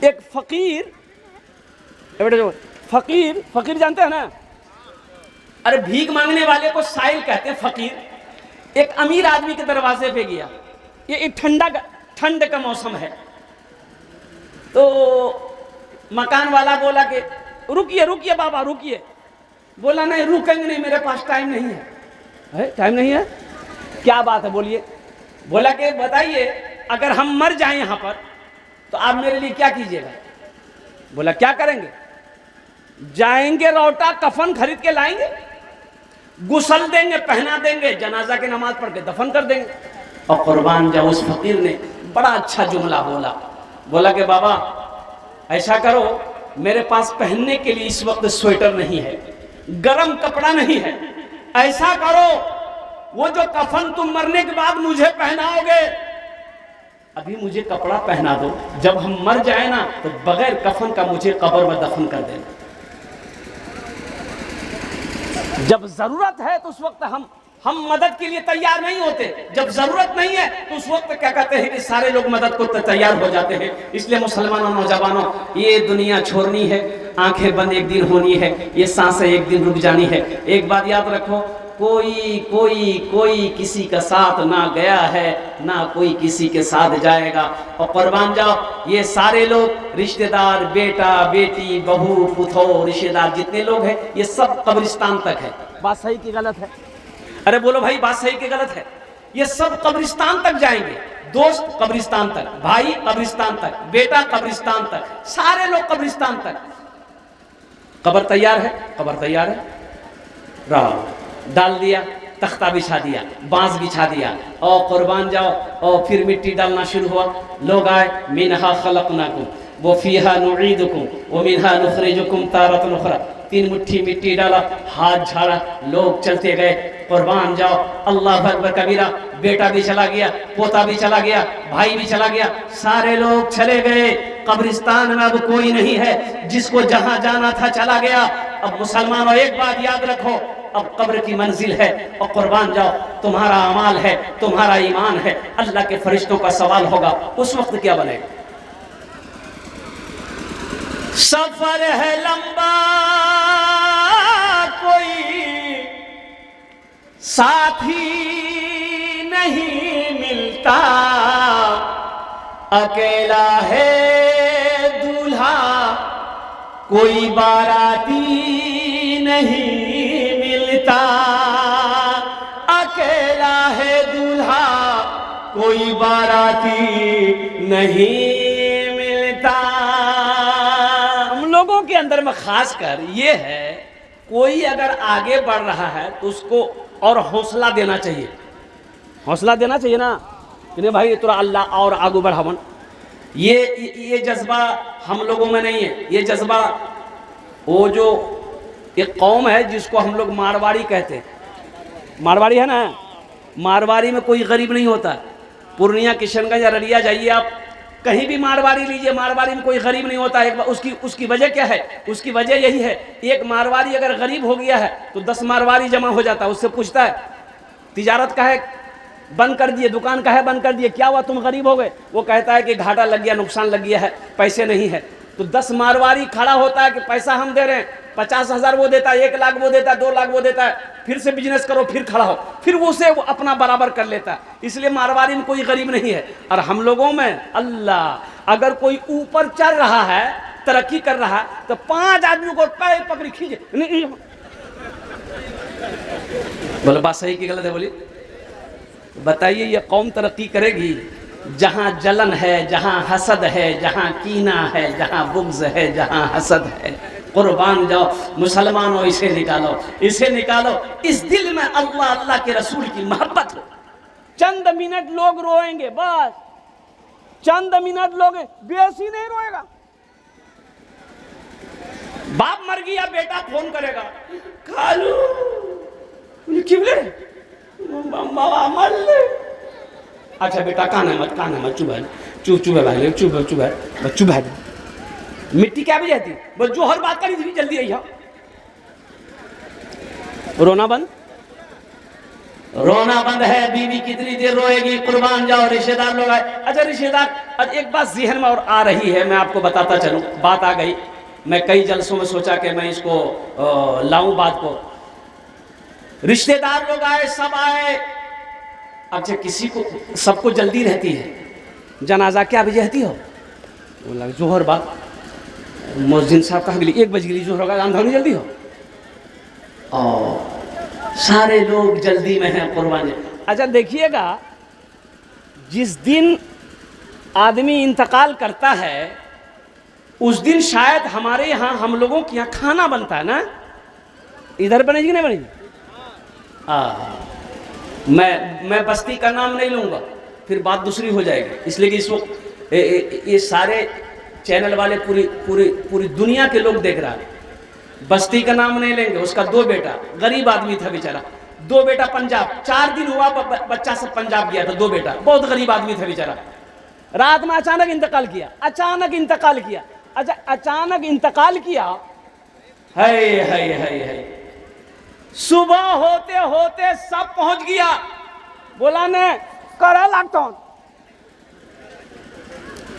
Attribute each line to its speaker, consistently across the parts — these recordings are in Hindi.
Speaker 1: एक फकीर, बेटे जो फकीर, फकीर जानते हैं ना, अरे भीख मांगने वाले को साइल कहते हैं, फकीर एक अमीर आदमी के दरवाजे पे गया। ये ठंड का मौसम है, तो मकान वाला बोला कि रुकिए रुकिए बाबा रुकिए। बोला नहीं रुकेंगे नहीं, मेरे पास टाइम नहीं है। टाइम नहीं है? क्या बात है बोलिए। बोला कि बताइए अगर हम मर जाएं यहां पर तो आप मेरे लिए क्या कीजिएगा? बोला क्या करेंगे? जाएंगे रोटा कफन खरीद के लाएंगे, गुसल देंगे, पहना देंगे, जनाजा की नमाज पढ़ के दफन कर देंगे। और कुर्बान जाओ उस फकीर ने बड़ा अच्छा जुमला बोला। बोला कि बाबा ऐसा करो, मेरे पास पहनने के लिए इस वक्त स्वेटर नहीं है, गरम कपड़ा नहीं है, ऐसा करो वो जो कफन तुम मरने के बाद मुझे पहनाओगे, अभी मुझे कपड़ा पहना दो, जब हम मर जाए ना तो बगैर कफन का मुझे कब्र में दफन कर देना। जब जरूरत है तो उस वक्त हम मदद के लिए तैयार नहीं होते, जब जरूरत नहीं है तो उस वक्त क्या कहते हैं कि सारे लोग मदद को तैयार हो जाते हैं। इसलिए मुसलमानों नौजवानों, ये दुनिया छोड़नी है, आंखें बंद एक दिन होनी है, ये सांसें एक दिन रुक जानी है। एक बात याद रखो, कोई किसी का साथ ना गया है, ना कोई किसी के साथ जाएगा। और कुर्बान जाओ ये सारे लोग रिश्तेदार, बेटा बेटी, बहू पुथो, रिश्तेदार जितने लोग हैं ये सब कब्रिस्तान तक है। बात सही की गलत है? अरे बोलो भाई बात सही की गलत है? ये सब कब्रिस्तान तक जाएंगे। दोस्त कब्रिस्तान तक, भाई कब्रिस्तान तक, बेटा कब्रिस्तान तक, सारे लोग कब्रिस्तान तक। कब्र तैयार है? कब्र तैयार है, रहा डाल दिया, तख्ता बिछा दिया, बांस बिछा दिया, और कुर्बान जाओ, और फिर मिट्टी डालना शुरू हुआ। लोग आए, मिनहा खलकनाकुम वो फीहा नुईदुकुम व मिनहा नुखरिजुकुम तारतन उखरा। 3 मुट्ठी मिट्टी डाला, हाथ झाड़ा, लोग चलते गए। कुर्बान जाओ, अल्लाह अकबर कबीरा। बेटा भी चला गया, पोता भी चला गया, भाई भी चला गया, सारे लोग चले गए। कब्रिस्तान में अब कोई नहीं है, जिसको जहां जाना था चला गया। अब मुसलमानों एक बात याद रखो, अब कब्र की मंजिल है, और कुर्बान जाओ तुम्हारा अमाल है, तुम्हारा ईमान है, अल्लाह के फरिश्तों का सवाल होगा। उस वक्त क्या बनेगा? सफर है लंबा, कोई साथी नहीं मिलता, अकेला है दूल्हा, कोई बाराती नहीं मिलता, अकेला है दूल्हा, कोई बाराती नहीं मिलता। हम लोगों के अंदर में खासकर ये है, कोई अगर आगे बढ़ रहा है तो उसको और हौसला देना चाहिए। हौसला देना चाहिए ना कि नहीं भाई तोरा अल्लाह और आगे बढ़ावन। ये जज्बा हम लोगों में नहीं है। ये जज्बा वो जो एक कौम है जिसको हम लोग मारवाड़ी कहते हैं, मारवाड़ी है ना, मारवाड़ी में कोई गरीब नहीं होता। पूर्णिया, किशनगंज, अररिया जाइए आप, कहीं भी मारवाड़ी लीजिए, मारवाड़ी में कोई गरीब नहीं होता। एक उसकी वजह क्या है? उसकी वजह यही है, एक मारवाड़ी अगर गरीब हो गया है तो 10 मारवाड़ी जमा हो जाता है। उससे पूछता है तिजारत का है बंद कर दिए, दुकान का है बंद कर दिए, क्या हुआ तुम गरीब हो गए? वो कहता है कि घाटा लग गया, नुकसान लग गया है, पैसे नहीं है। तो 10 मारवाड़ी खड़ा होता है कि पैसा हम दे रहे हैं, 50,000 वो देता है, 1 लाख वो देता है, 2 लाख वो देता है, फिर से बिजनेस करो, फिर खड़ा हो, फिर वो उसे अपना बराबर कर लेता है। इसलिए मारवाड़ी में कोई गरीब नहीं है। और हम लोगों में अल्लाह, अगर कोई ऊपर चल रहा है, तरक्की कर रहा है, तो 5 आदमियों को पैर पकड़ी खींचे। बोले बात सही की गलत है? बोलिए बताइए। ये कौम तरक्की करेगी जहां जलन है, जहां हसद है, जहां कीना है, जहां बुग़्ज़ है, जहां हसद है। कुर्बान जाओ मुसलमानों, इसे निकालो, इसे निकालो। इस दिल में अल्लाह, अल्लाह के रसूल की मोहब्बत हो। चंद मिनट लोग रोएंगे, बस चंद मिनट लोग, बेसी नहीं रोएगा। बाप मर गया, बेटा फोन करेगा, खालू किबले अच्छा बेटा कान है मत चुप है, चुप है भाई, चुप है। मिट्टी क्या भी जाती, बस जो हर बात करी थी जल्दी आई। रोना बंद, रोना बंद है, बीवी कितनी देर रोएगी, कुर्बान जाओ, रिश्तेदार लोग आए। अच्छा रिश्तेदार, एक बात ज़हन में और आ रही है, मैं आपको बताता चलूं, बात आ गई, मैं कई जलसों में सोचा कि मैं इसको लाऊं बात को। रिश्तेदार लोग आए, सब आए। अच्छा किसी को, सबको जल्दी रहती है, जनाजा क्या बजे रहती हो? बोला जोहर बाद। मुअज्जिन साहब कहा 1 बज गई जोहर का, अंधा नहीं जल्दी हो। और सारे लोग जल्दी में हैं कुर्बानी। अच्छा देखिएगा, जिस दिन आदमी इंतकाल करता है उस दिन शायद हमारे यहाँ, हम लोगों के यहाँ खाना बनता है ना, इधर बनेगी नहीं बनेगी? मैं बस्ती का नाम नहीं लूँगा, फिर बात दूसरी हो जाएगी, इसलिए कि इस वक्त ये सारे चैनल वाले पूरी दुनिया के लोग देख रहा है। बस्ती का नाम नहीं लेंगे, उसका 2 बेटा, गरीब आदमी था बेचारा, 2 बेटा पंजाब, 4 दिन हुआ बच्चा सब पंजाब गया था, 2 बेटा, बहुत गरीब आदमी था बेचारा। रात में अचानक इंतकाल किया, अचानक इंतकाल किया। अच्छा अचानक इंतकाल किया, है सुबह होते होते सब पहुंच गया। बोला ने करा लॉकडाउन,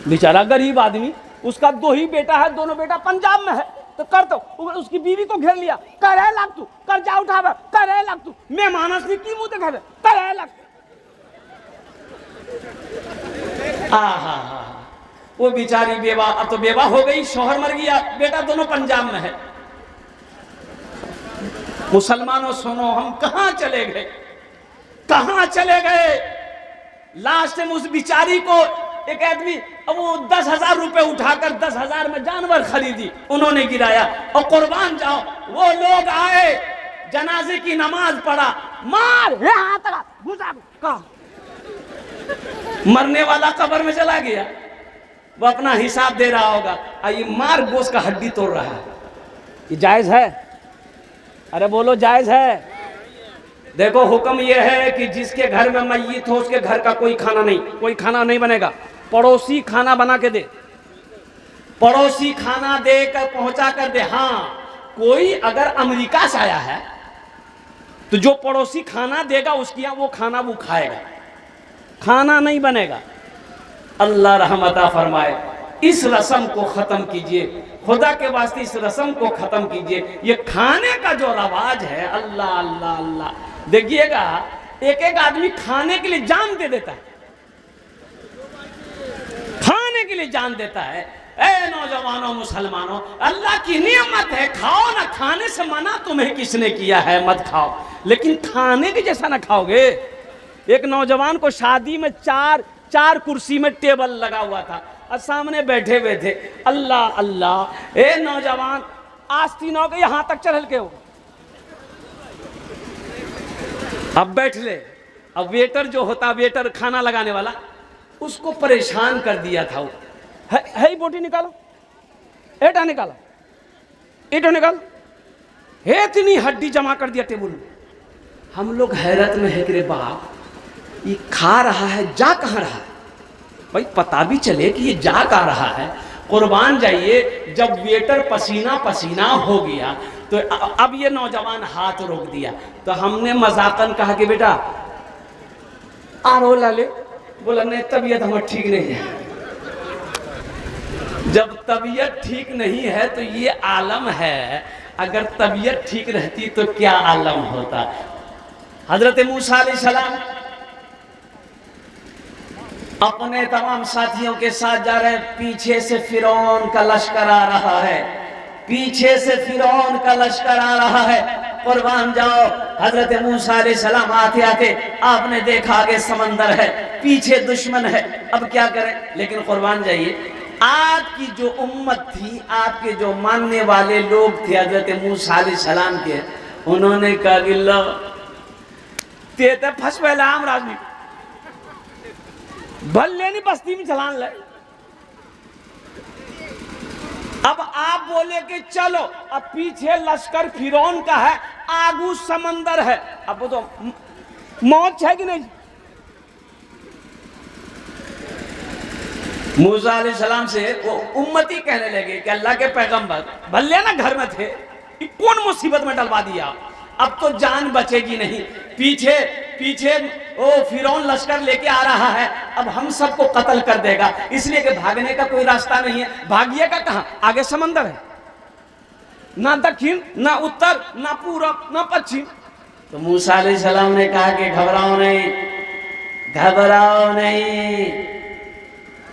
Speaker 1: बेचारा गरीब आदमी, उसका 2 ही बेटा है, दोनों बेटा पंजाब में है, तो कर दो। उसकी बीवी को घेर लिया, कर है लाख तू, कर जा उठा, कर है लाख तू, मैं मानस नहीं की मुंह देखा, कर है लाख। वो बेचारी बेवा, अब तो बेवा हो गई, शौहर मर गया, बेटा दोनों पंजाब में है। मुसलमानों सुनो, हम कहां चले गए, कहां चले गए। लास्ट में उस बिचारी को एक आदमी, अब वो 10,000 रुपए उठाकर 10,000 में जानवर खरीदी, उन्होंने गिराया, और कुर्बान जाओ वो लोग आए, जनाजे की नमाज पढ़ा, मार घुसा, मरने वाला कब्र में चला गया, वो अपना हिसाब दे रहा होगा, ये मार गोश्त का हड्डी तोड़ रहा है। ये जायज है? अरे बोलो जायज है? देखो हुक्म ये है कि जिसके घर में मैयत हो उसके घर का कोई खाना नहीं बनेगा। पड़ोसी खाना बना के दे, पड़ोसी खाना दे कर पहुंचा कर दे। हाँ, कोई अगर अमेरिका से आया है तो जो पड़ोसी खाना देगा उसकी यहाँ वो खाना वो खाएगा, खाना नहीं बनेगा। अल्लाह रहमता फरमाए, इस रस्म को खत्म कीजिए, खुदा के वास्ते इस रस्म को खत्म कीजिए। ये खाने का जो रवाज है, अल्लाह अल्लाह अल्लाह। देखिएगा एक आदमी खाने के लिए जान दे देता है, खाने के लिए जान देता है। ए नौजवानों मुसलमानों, अल्लाह की नियमत है, खाओ ना, खाने से मना तुम्हें किसने किया है, मत खाओ, लेकिन खाने के जैसा ना खाओगे। एक नौजवान को शादी में चार कुर्सी में टेबल लगा हुआ था और सामने बैठे हुए थे। अल्लाह अल्लाह, ए नौजवान आस्तीन हो गए, यहां तक चढ़ल के हो, अब बैठ ले। अब वेटर जो होता, वेटर खाना लगाने वाला, उसको परेशान कर दिया था। वो है बोटी निकालो, एटा निकालो, एटो निकाल, है इतनी हड्डी जमा कर दिया टेबल में। हम लोग हैरत में है कि रे बाप, ये खा रहा है, जा कहाँ रहा है भाई, पता भी चले कि ये जा कहाँ रहा है। कुर्बान जाइए, जब वेटर पसीना पसीना हो गया तो अब ये नौजवान हाथ रोक दिया, तो हमने मजाकन कहा कि बेटा आरो लाले। बोला नहीं, तबीयत हमारी ठीक नहीं है। जब तबीयत ठीक नहीं है तो ये आलम है, अगर तबीयत ठीक रहती तो क्या आलम होता। हजरत मूसा अलैहिस्सलाम अपने तमाम साथियों के साथ जा रहे हैं, पीछे से फिरौन का लश्कर आ रहा है, पीछे से फिरौन का लश्कर आ रहा है। कुर्बान जाओ, हजरत मूसा अलैहिस्सलाम आते आते आपने देखा आगे समंदर है, पीछे दुश्मन है, अब क्या करें। लेकिन कुर्बान जाइए, आपकी जो उम्मत थी, आपके जो मानने वाले लोग थे हजरत मूसा अलैहिस्सलाम के, उन्होंने कहा कि लो ते तो फंस पहला हम राजनी भले नहीं बस्ती में चलान ले। अब आप बोले कि चलो, अब पीछे लश्कर फिरौन का है, आगू समंदर है, अब वो तो मौत है कि नहीं। मूसा अलैहिस्सलाम से वो उम्मती कहने लगे कि अल्लाह के पैगंबर भले ना घर में थे, कौन मुसीबत में डलवा दिया, अब तो जान बचेगी नहीं। पीछे पीछे ओ फिरौन लश्कर लेके आ रहा है, अब हम सबको कत्ल कर देगा, इसलिए कि भागने का कोई रास्ता नहीं है। भागिएगा कहां? आगे समंदर है, ना दक्षिण ना उत्तर ना पूरब ना पश्चिम। तो मूसा अलैहिस्सलाम ने कहा कि घबराओ नहीं, घबराओ नहीं,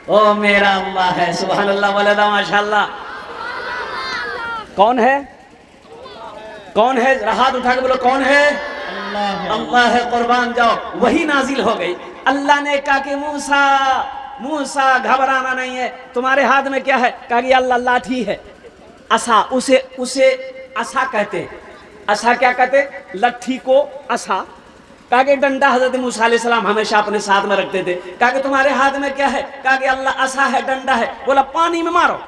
Speaker 1: ओ मेरा अल्लाह है। सुभान अल्लाह वलदा माशाअल्लाह। कौन है? कौन है? हाथ उठा के बोलो कौन है? अल्लाह है। कुर्बान जाओ। वही नाजिल हो गई। अल्लाह ने कहा कि मूसा मूसा घबराना नहीं है, तुम्हारे हाथ में क्या है? कहा कि अल्लाह लाठी है, असा, उसे असा कहते। असा क्या कहते? लट्ठी को असा। कहा कि डंडा हजरत मूसा अलैहिस्सलाम हमेशा अपने साथ में रखते थे। कहा कि तुम्हारे हाथ में क्या है? कहा कि अल्लाह असा है, डंडा है। बोला पानी में मारो।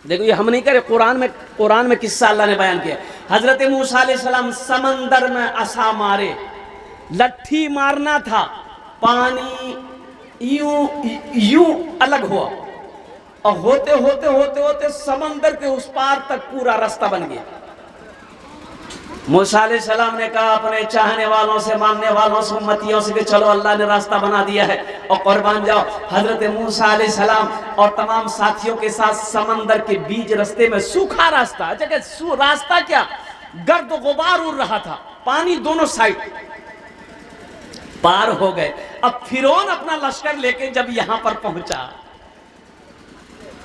Speaker 1: देखो ये हम नहीं करे, कुरान में किस्सा अल्लाह ने बयान किया। हजरत मूसा अलैहिस्सलाम समंदर में असा मारे, लट्ठी मारना था, पानी यूं अलग हुआ और होते होते होते होते समंदर के उस पार तक पूरा रास्ता बन गया। मूसा अलैहिस्सलाम ने कहा अपने चाहने वालों से, मानने वालों से, उम्मतियों से कि चलो अल्लाह ने रास्ता बना दिया है और कुर्बान जाओ। हजरत मूसा अलैहिस्सलाम और तमाम साथियों के साथ समंदर के बीच रास्ते में सूखा रास्ता, जगह रास्ता क्या, गर्द गुबार उड़ रहा था, पानी दोनों साइड, पार हो गए। अब फिरौन अपना लश्कर लेके जब यहां पर पहुंचा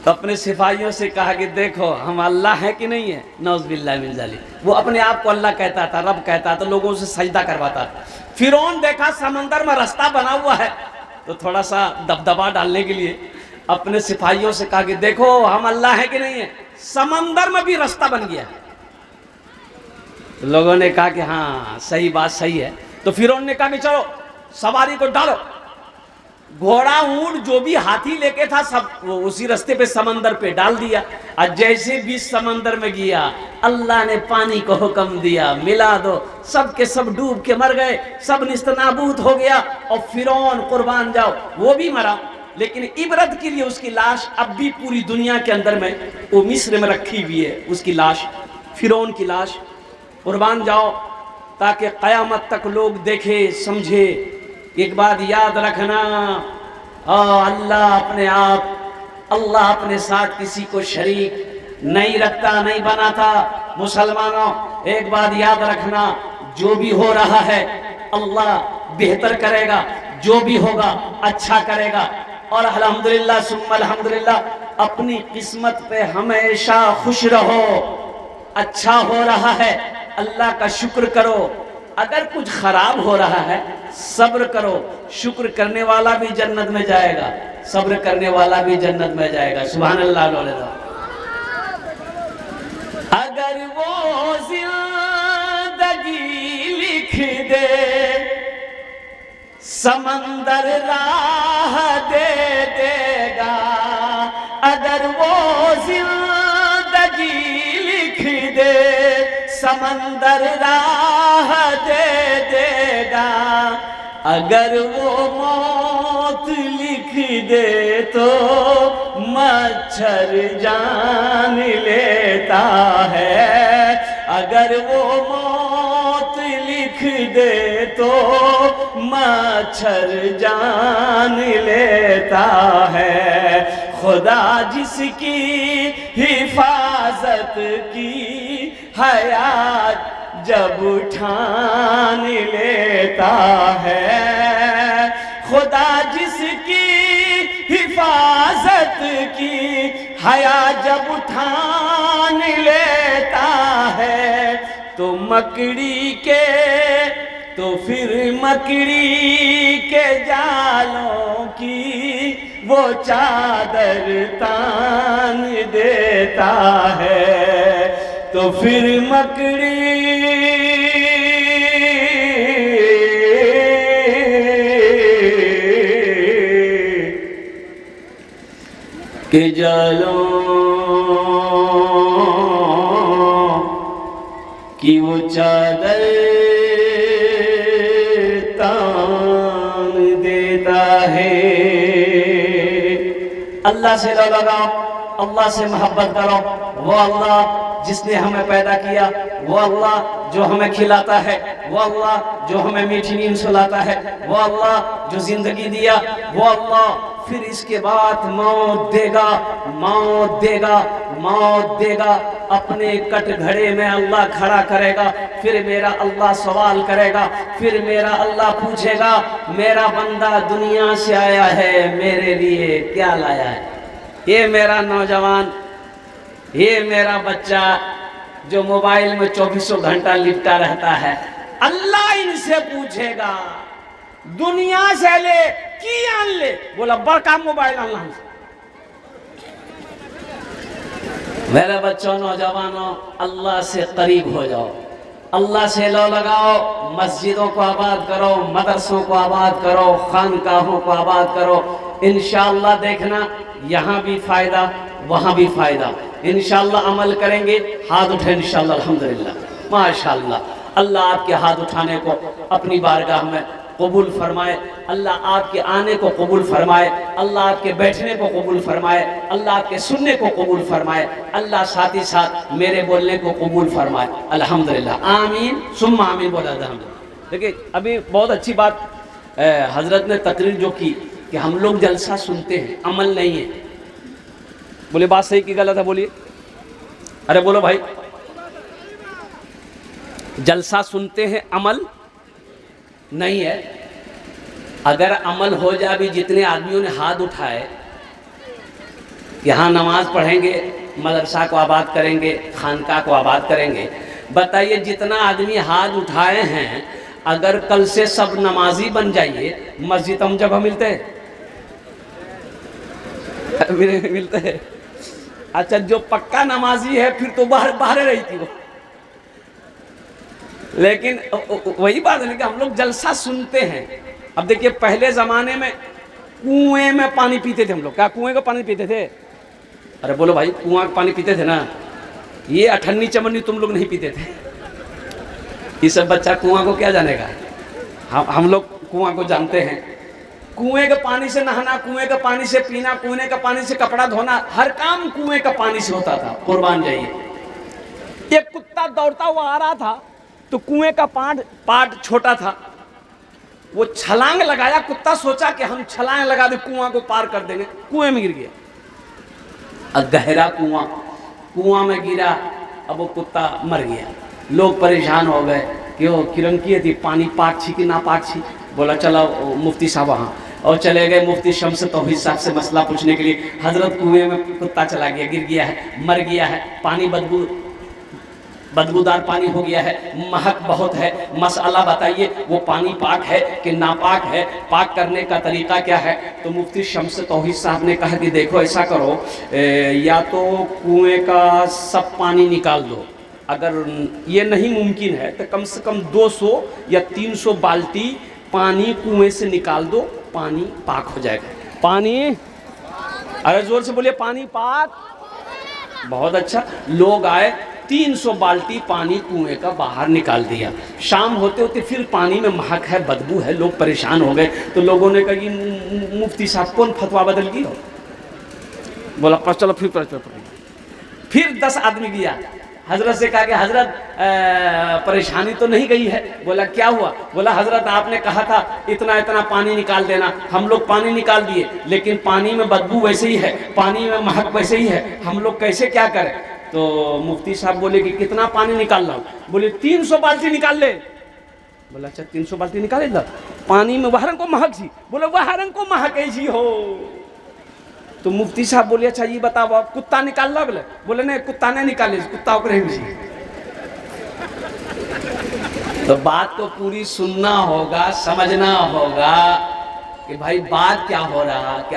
Speaker 1: तो अपने सिपाहियों से कहा कि देखो हम अल्लाह है कि नहीं है। नौज़ुबिल्लाह मिन ज़ालिक। वो अपने आप को अल्लाह कहता था, रब कहता था, लोगों से सजदा करवाता था। फिरौन देखा समंदर में रास्ता बना हुआ है तो थोड़ा सा दबदबा डालने के लिए अपने सिपाहियों से कहा कि देखो हम अल्लाह है कि नहीं है, समंदर में भी रास्ता बन गया। तो लोगों ने कहा कि हाँ सही बात सही है। तो फिरौन ने कहा कि चलो सवारी को डालो। घोड़ा ऊंट जो भी हाथी लेके था सब उसी रास्ते पे समंदर पे डाल दिया। और जैसे भी समंदर में गया अल्लाह ने पानी को हुक्म दिया मिला दो, सब के सब डूब के मर गए, सब निस्तनाबूद हो गया। और फिरौन कुर्बान जाओ वो भी मरा, लेकिन इबरत के लिए उसकी लाश अब भी पूरी दुनिया के अंदर में वो मिस्र में रखी हुई है, उसकी लाश, फिरौन की लाश। कुर्बान जाओ ताकि क़यामत तक लोग देखे समझे। एक बात याद रखना, अल्लाह अपने आप, अल्लाह अपने साथ किसी को शरीक नहीं रखता, नहीं बनाता। मुसलमानों एक बात याद रखना, जो भी हो रहा है अल्लाह बेहतर करेगा, जो भी होगा अच्छा करेगा। और अल्हम्दुलिल्लाह सुम्मा अल्हम्दुलिल्लाह अपनी किस्मत पे हमेशा खुश रहो। अच्छा हो रहा है अल्लाह का शुक्र करो, अगर कुछ खराब हो रहा है सब्र करो, शुक्र करने वाला भी जन्नत में जाएगा, सब्र करने वाला भी जन्नत में जाएगा। सुभान अल्लाह। अगर वो जिंदगी लिख दे समंदर राह दे देगा, अगर वो जिंदगी लिख दे समंदर राह दे देगा, अगर वो मौत लिख दे तो मच्छर जान लेता है, अगर वो मौत लिख दे तो मच्छर जान लेता है। खुदा जिसकी हिफाजत की हयात जब ठान लेता है, खुदा जिसकी हिफाजत की हयात जब ठान लेता है, तो मकड़ी के, तो फिर मकड़ी के जालों की वो चादर तान देता है, तो फिर मकड़ी के जालों की वो चादर तान देता है। अल्लाह से लो लगाओ, अल्लाह से मोहब्बत करो। वो अल्लाह जिसने हमें पैदा किया, वो अल्लाह जो हमें खिलाता है, वो अल्लाह जो हमें मीठी नींद सुलाता है, वो अल्लाह जो जिंदगी दिया, वो अल्लाह फिर इसके बाद मौत देगा, मौत देगा, मौत देगा। अपने कटघरे में अल्लाह खड़ा करेगा, फिर मेरा अल्लाह सवाल करेगा, फिर मेरा अल्लाह पूछेगा, मेरा बंदा दुनिया से आया है, मेरे लिए क्या लाया है? ये मेरा नौजवान, ये मेरा बच्चा जो मोबाइल में 24 घंटा लिपटा रहता है, अल्लाह इनसे पूछेगा, दुनिया से ले की आन ले? बोला बड़का मोबाइल अल्लाह से। मेरे बच्चों, नौजवानों, अल्लाह से करीब हो जाओ, अल्लाह से लो लगाओ, मस्जिदों को आबाद करो, मदरसों को आबाद करो, खानकाहों को आबाद करो। इंशाअल्लाह देखना, यहाँ भी फायदा, वहाँ भी फायदा। इंशाअल्लाह अमल करेंगे, हाथ उठे इंशाअल्लाह, अल्हम्दुलिल्लाह, माशाअल्लाह। अल्लाह आपके हाथ उठाने को अपनी बारगाह में कबूल फरमाए, अल्लाह आपके आने को कबूल फरमाए, अल्लाह आपके बैठने को कबूल फरमाए, अल्लाह आपके सुनने को कबूल फरमाए, अल्लाह साथ ही साथ मेरे बोलने को कबूल फरमाए, अल्हम्दुलिल्लाह, आमीन सुम्मा आमीन। बोला अल्हम्दुलिल्लाह। देखिए, अभी बहुत अच्छी बात हजरत ने तकरीर जो की कि हम लोग जलसा सुनते हैं, अमल नहीं है। बोले बात सही की गलत है? बोलिए, अरे बोलो भाई। जलसा सुनते हैं, अमल नहीं है। अगर अमल हो जाए, भी जितने आदमियों ने हाथ उठाए, यहाँ नमाज पढ़ेंगे, मदरसा को आबाद करेंगे, खानका को आबाद करेंगे, बताइए जितना आदमी हाथ उठाए हैं, अगर कल से सब नमाजी बन जाइए, मस्जिद हम जगह मिलते हैं? मिलते हैं। अच्छा, जो पक्का नमाजी है फिर तो बाहर रही थी वो। लेकिन वही बात है कि हम लोग जलसा सुनते हैं। अब देखिए, पहले जमाने में कुएं में पानी पीते थे हम लोग। क्या कुएं का पानी पीते थे? अरे बोलो भाई, कुआं का पानी पीते थे ना? ये अठन्नी चमन्नी तुम लोग नहीं पीते थे। ये सब बच्चा कुआं को क्या जानेगा? हम लोग कुआं को जानते हैं। कुएं के पानी से नहाना, कुएं के पानी से पीना, कुएं के पानी से कपड़ा धोना, हर काम कुएं का पानी से होता था। कुर्बान जाइए। एक कुत्ता दौड़ता हुआ आ रहा था, तो कुएं का पाट छोटा था, वो छलांग लगाया। कुत्ता सोचा कि हम छलांग लगा दे, कुआं को पार कर देंगे, कुएं में गिर गया। गहरा कुआं में गिरा। अब वो कुत्ता मर गया। लोग परेशान हो गए कि वो किरंकी थी, पानी पाट छी कि ना पाट छी। बोला चलो मुफ्ती साहब वहाँ, और चले गए मुफ्ती शम्स तौहीद साहब से मसला पूछने के लिए। हजरत कुएं में कुत्ता चला गया, गिर गया है, मर गया है, पानी बदबूदार पानी हो गया है, महक बहुत है। मसला बताइए, वो पानी पाक है कि नापाक है? पाक करने का तरीका क्या है? तो मुफ्ती शम्स तौहीद साहब ने कहा कि देखो ऐसा करो, या तो कुएं का सब पानी निकाल दो, अगर ये नहीं मुमकिन है तो कम से कम 200 या 300 बाल्टी पानी कुएं से निकाल दो, पानी पाक हो जाएगा। पानी, अरे जोर से बोलिए, पानी पाक। बहुत अच्छा। लोग आए, 300 बाल्टी पानी कुएं का बाहर निकाल दिया। शाम होते होते फिर पानी में महक है, बदबू है, लोग परेशान हो गए। तो लोगों ने कहा कि मुफ्ती साहब कौन फतवा बदल गई हो? बोला पर चलो फिर 10 आदमी गया। हजरत से कहा कि हजरत परेशानी तो नहीं गई है? बोला क्या हुआ? बोला हजरत आपने कहा था इतना इतना पानी निकाल देना, हम लोग पानी निकाल दिए, लेकिन पानी में बदबू वैसे ही है, पानी में महक वैसे ही है, हम लोग कैसे क्या करें? तो मुफ्ती साहब बोले कि कितना पानी निकाल रहा हूँ? बोले 300 बाल्टी निकाल ले। बोला अच्छा 300 बाल्टी निकाले ला, पानी में वह रंग को महक जी। बोले वह रंग को महक ऐसी हो। तो मुफ्ती साहब बोले अच्छा ये बताओ आप कुत्ता निकाल ला? बोले नहीं, कुत्ता नहीं निकाले, कुत्ता ओकरे भी। तो बात को पूरी सुनना होगा, समझना होगा कि भाई बात क्या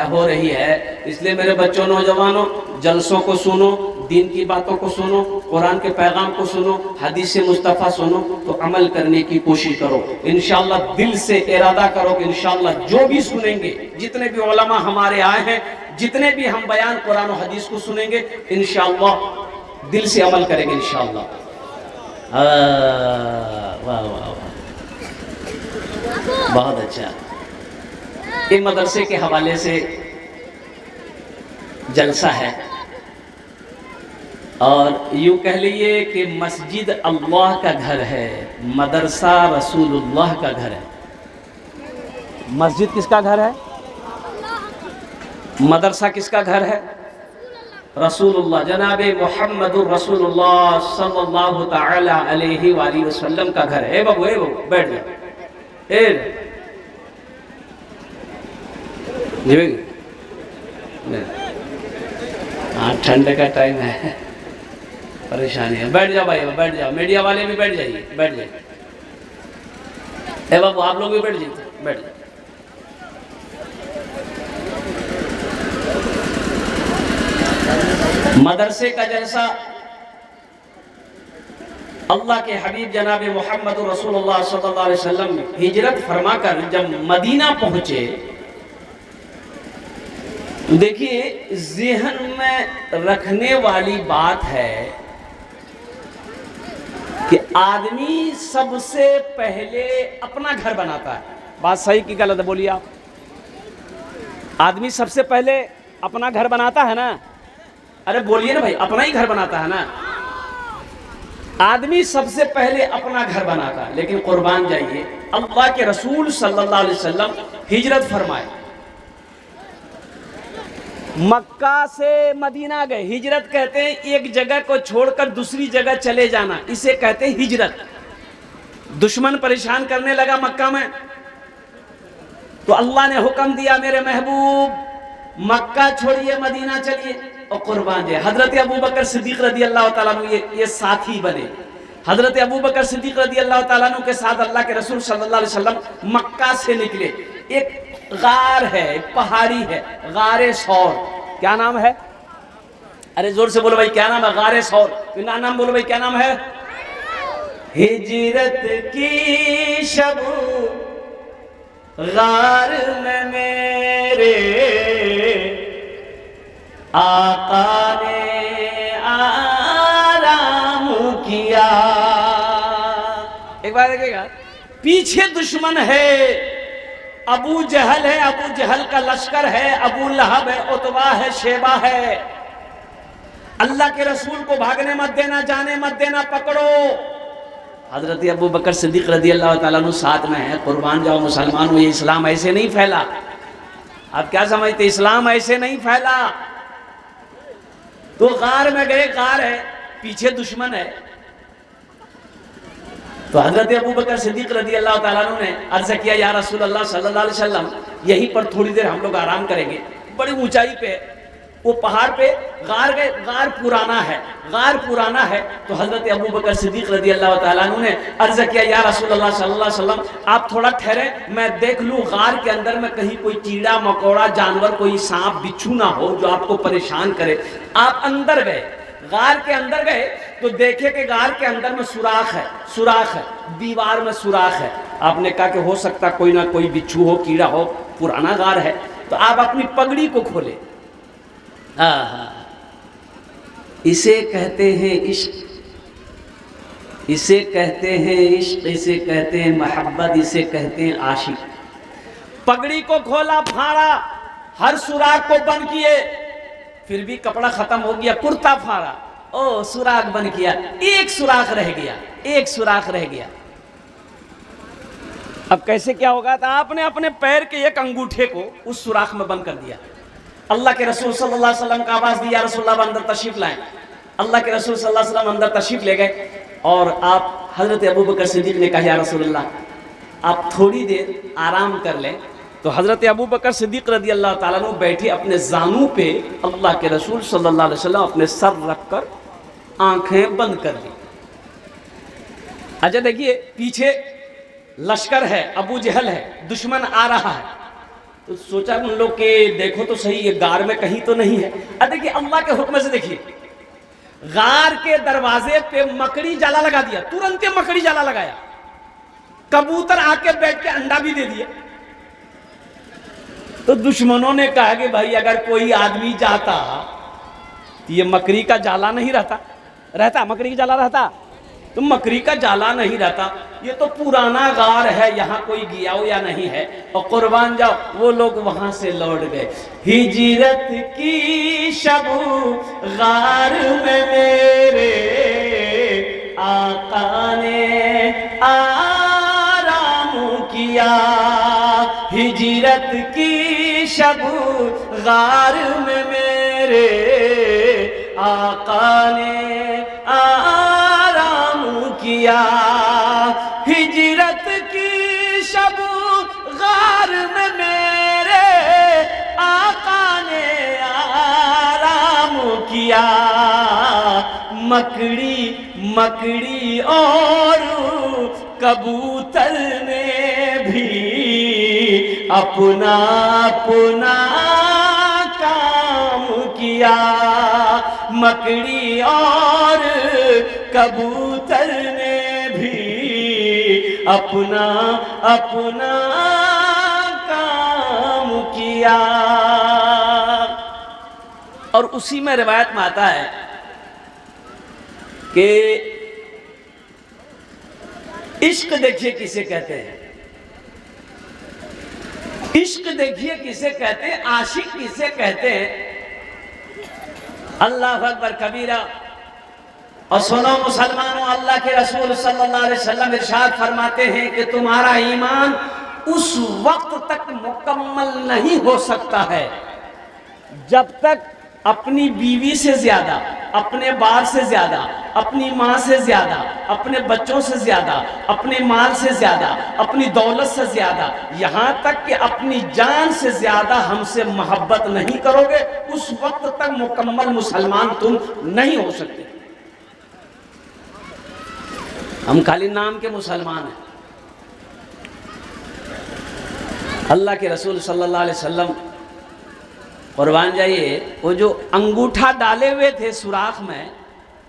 Speaker 1: हो रही है। इसलिए मेरे बच्चों, नौजवानों, जलसों को सुनो, दीन की बातों को सुनो, कुरान के पैगाम को सुनो, हदीस मुस्तफ़ा सुनो, तो अमल करने की कोशिश करो। इंशाअल्लाह दिल से इरादा करो कि इंशाअल्लाह जो भी सुनेंगे, जितने भी उलमा हमारे आए हैं, जितने भी हम बयान कुरान और हदीस को सुनेंगे, इंशाअल्लाह दिल से अमल करेंगे इंशाअल्लाह। वाह वाह वाह, बहुत अच्छा। एक मदरसे के हवाले से जलसा है, और यूँ कह लीजिए कि मस्जिद अल्लाह का घर है, मदरसा रसूलुल्लाह का घर है। मस्जिद किसका घर है? मदरसा किसका घर है? रसूलुल्लाह, जनाबे मोहम्मदुर रसूलुल्लाह सल्लल्लाहु ताला अलैहि वसल्लम का घर है। बाबू बैठ जाओ। हाँ, ठंड का टाइम है, परेशानी है। बैठ जाओ भाई, बैठ जाओ। मीडिया वाले भी बैठ जाइए, बैठ जाइए। बाबू आप लोग भी बैठ जाइए, बैठ जाइए। मदरसे का जलसा अल्लाह के हबीब जनाब मोहम्मद रसूलुल्लाह सल्लल्लाहु अलैहि वसल्लम हिजरत फरमाकर जब मदीना पहुंचे, देखिए ज़हन में रखने वाली बात है कि आदमी सबसे पहले अपना घर बनाता है। बात सही की गलत है बोलिए आप? आदमी सबसे पहले अपना घर बनाता है ना? अरे बोलिए ना भाई, अपना ही घर बनाता है ना? आदमी सबसे पहले अपना घर बनाता है। लेकिन कुर्बान जाइए, अल्लाह के रसूल सल्लल्लाहु अलैहि वसल्लम हिजरत फरमाए, मक्का से मदीना गए। हिजरत कहते हैं एक जगह को छोड़कर दूसरी जगह चले जाना, इसे कहते हैं हिजरत। दुश्मन परेशान करने लगा मक्का में, तो अल्लाह ने हुक्म दिया, मेरे महबूब मक्का छोड़िए, मदीना चलिए। और कुर्बान जाए, हजरत अबू बकर सिद्दीक रदी अल्लाह ताला अन्हु ये साथी बने। हजरत अबू बकर सिद्दीक रदी अल्लाह ताला अन्हु के साथ अल्लाह के रसूल सल्लल्लाहु अलैहि वसल्लम मक्का से निकले। एक गार है, एक पहाड़ी है, गारे सौर। क्या नाम है? अरे जोर से बोलो भाई, क्या नाम है? गारे सौर। नाम बोलो भाई, क्या नाम है? हिजरत की शब गार में मेरे आका ने आराम किया। एक बार देखिएगा, पीछे दुश्मन है, अबू जहल है, अबू जहल का लश्कर है, अबू लहब है, उतबा है, शेबा है। अल्लाह के रसूल को भागने मत देना, जाने मत देना, पकड़ो। हजरत अबू बकर सिद्दीक रदी अल्लाह ताला अन्हु साथ में है। कुर्बान जाओ मुसलमानों, ये इस्लाम ऐसे नहीं फैला। आप क्या समझते? इस्लाम ऐसे नहीं फैला। तो गार में गए, गार है, पीछे दुश्मन है। तो हजरत अबू बकर सिद्दीक रदी अल्लाह ताला अन्हु ने अर्ज किया, या रसूल अल्लाह सल्लल्लाहु अलैहि वसल्लम, यहीं पर थोड़ी देर हम लोग आराम करेंगे। बड़ी ऊंचाई पे वो पहाड़ पे गार गए, गार पुराना है, गार पुराना है। तो हजरत अबू बकर सिद्दीक रदी अल्लाह ताला अन्हु ने अर्ज किया, या रसूल अल्लाह सल्लल्लाहु अलैहि वसल्लम, आप थोड़ा ठहरे, मैं देख लूं गार के अंदर में कहीं कोई कीड़ा मकोड़ा जानवर, कोई सांप बिच्छू ना हो जो आपको परेशान करे। आप अंदर गए, गार के अंदर गए तो देखे कि गार के अंदर में सुराख है, सुराख है, दीवार में सुराख है। आपने कहा कि हो सकता कोई ना कोई बिच्छू हो, कीड़ा हो, पुराना गार है। तो आप अपनी पगड़ी को खोले। इसे कहते हैं इश्क, इसे कहते हैं इश्क, इसे कहते हैं मोहब्बत, इसे कहते हैं आशिक। पगड़ी को खोला, फाड़ा, हर सुराख को बंद किए, फिर भी कपड़ा खत्म हो गया, कुर्ता फाड़ा, ओ सुराख बंद किया, एक सुराख रह गया, एक सुराख रह गया। अब कैसे क्या होगा? तो आपने अपने पैर के एक अंगूठे को उस सुराख में बंद कर दिया। अल्लाह के रसूल सल्लल्लाहु अलैहि वसल्लम का आवाज दिया, रसूलुल्लाह अंदर तशरीफ लाएं। अल्लाह के रसूल सल्लल्लाहु अलैहि वसल्लम अंदर तशरीफ ले गए और आप हजरत अबू बकर सिद्दीक ने कहा, या रसूलुल्लाह आप थोड़ी देर आराम कर लें। तो हजरत अबू बकर सिद्दीक रदी अल्लाह ताला अन्हु बैठे अपने जानू पे, अल्लाह के रसूल सल्लल्लाहु अलैहि वसल्लम अपने सर रखकर आंखें बंद कर ली। अच्छा देखिए, पीछे लश्कर है, अबू जहल है, दुश्मन आ रहा है। तो सोचा उन लोग के देखो तो सही, ये गार में कहीं तो नहीं है। अब देखिए अल्लाह के हुक्म से, देखिए गार के दरवाजे पे मकड़ी जाला लगा दिया, तुरंत मकड़ी जाला लगाया। कबूतर आके बैठ के अंडा भी दे दिया। तो दुश्मनों ने कहा कि भाई अगर कोई आदमी जाता तो ये मकड़ी का जाला नहीं रहता, रहता मकड़ी का जाला रहता, तो मकड़ी का जाला नहीं रहता, ये तो पुराना गार है, यहाँ कोई गया हो या नहीं है। और कुर्बान जाओ, वो लोग वहां से लौट गए। हिजरत की शबू गार में मेरे आका ने आराम किया, हिजरत की शबू गार में मेरे आका ने आराम किया, हिजरत की शबू गार में मेरे आका ने आराम किया। मकड़ी और कबूतर ने भी अपना काम किया, मकड़ी और कबूतर ने भी अपना काम किया। और उसी में रिवायत में आता है कि इश्क देखिए किसे कहते हैं, इश्क देखिए किसे कहते हैं, आशिक किसे कहते हैं। अल्लाह अकबर कबीरा। और सुनो मुसलमानों, अल्लाह के रसूल सल्लल्लाहु अलैहि वसल्लम इरशाद फरमाते हैं कि तुम्हारा ईमान उस वक्त तक मुकम्मल नहीं हो सकता है जब तक अपनी बीवी से ज्यादा, अपने बाप से ज्यादा, अपनी माँ से ज्यादा, अपने बच्चों से ज्यादा, अपने माल से ज्यादा, अपनी दौलत से ज्यादा, यहाँ तक कि अपनी जान से ज्यादा हमसे मोहब्बत नहीं करोगे, उस वक्त तक मुकम्मल मुसलमान तुम नहीं हो सकते। हम खाली नाम के मुसलमान हैं। अल्लाह के रसूल सल्लल्लाहु अलैहि वसल्लम, कुर्बान जाइए, वो जो अंगूठा डाले हुए थे सुराख में,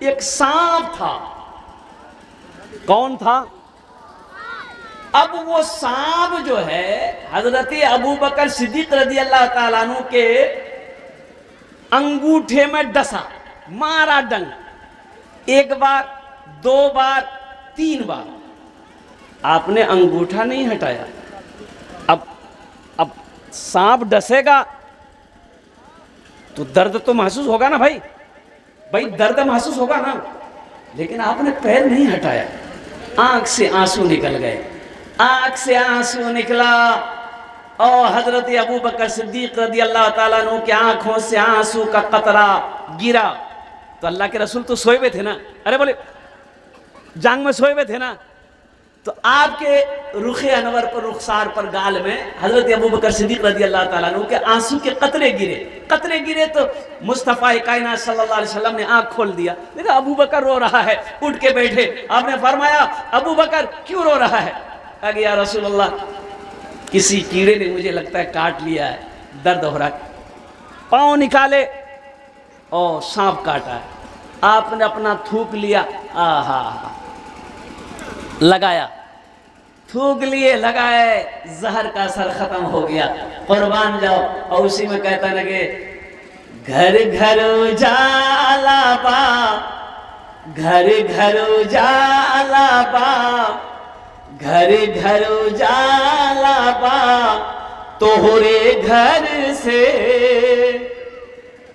Speaker 1: एक सांप था। कौन था? अब वो सांप जो है हजरत अबू बकर सिद्दीक रज़ी अल्लाह ताला अन्हु के अंगूठे में डसा, मारा डंग, एक बार, दो बार, तीन बार। आपने अंगूठा नहीं हटाया। अब सांप डसेगा तो दर्द तो महसूस होगा ना भाई, दर्द महसूस होगा ना, लेकिन आपने पैर नहीं हटाया। आंख से आंसू निकल गए, आंख से आंसू निकला और हजरत अबू बकर सिद्दीक रज़ी अल्लाह ताला अन्हु की आंखों से आंसू का कतरा गिरा। तो अल्लाह के रसूल तो सोए हुए थे ना, अरे बोले जांग में सोए हुए थे ना, तो आपके रुखे अनवर पर, रुखसार पर, गाल में हजरत अबू बकर सिद्दीक रज़ी अल्लाह ताला अन्हु के आंसू के कतरे गिरे। तो मुस्तफ़ा कायनात सल्लल्लाहु अलैहि वसल्लम ने आंख खोल दिया, देखा अबू बकर रो रहा है, उठ के बैठे। आपने फरमाया अबू बकर क्यों रो रहा है? कहा या रसूलल्लाह, किसी कीड़े ने मुझे लगता है काट लिया है, दर्द हो रहा है। पाँव निकाले और सांप काटा है। आपने अपना थूक लिया, आहा, लगाया, थूक लिए, लगाए, जहर का असर खत्म हो गया। कुर्बान जाओ। और उसी में कहता लगे, घर घर उजाला बा, घर घर उजाला बा, घर घर उजाला बा, तोहरे घर से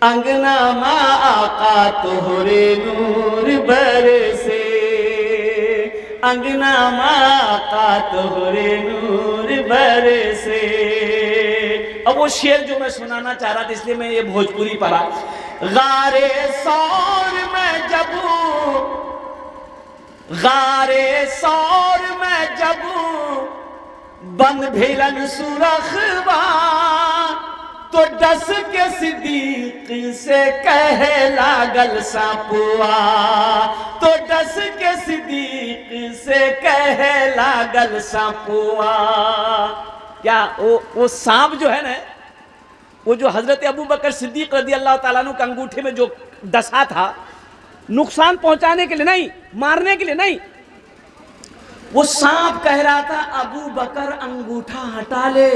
Speaker 1: अंगना मा आका तोहरे नूर बरसे, अंगना माका तोहरे नूर बरसे। अब वो शेर जो मैं सुनाना चाह रहा था, इसलिए मैं ये भोजपुरी पढ़ा। गारे सौर में जबू, गारे सौर में जबू, बंद भिलन सुरखबा, तो डस के सिद्दीक से कहे लागल सापुआ, तो डस के सिद्दीक से कहे लागल सापुआ। क्या वो सांप जो है ना, वो जो हजरत अबू बकर सिद्दीक रज़ी अल्लाह ताला अन्हु के अंगूठे में जो डसा था, नुकसान पहुंचाने के लिए नहीं, मारने के लिए नहीं, वो सांप कह रहा था अबू बकर अंगूठा हटा ले,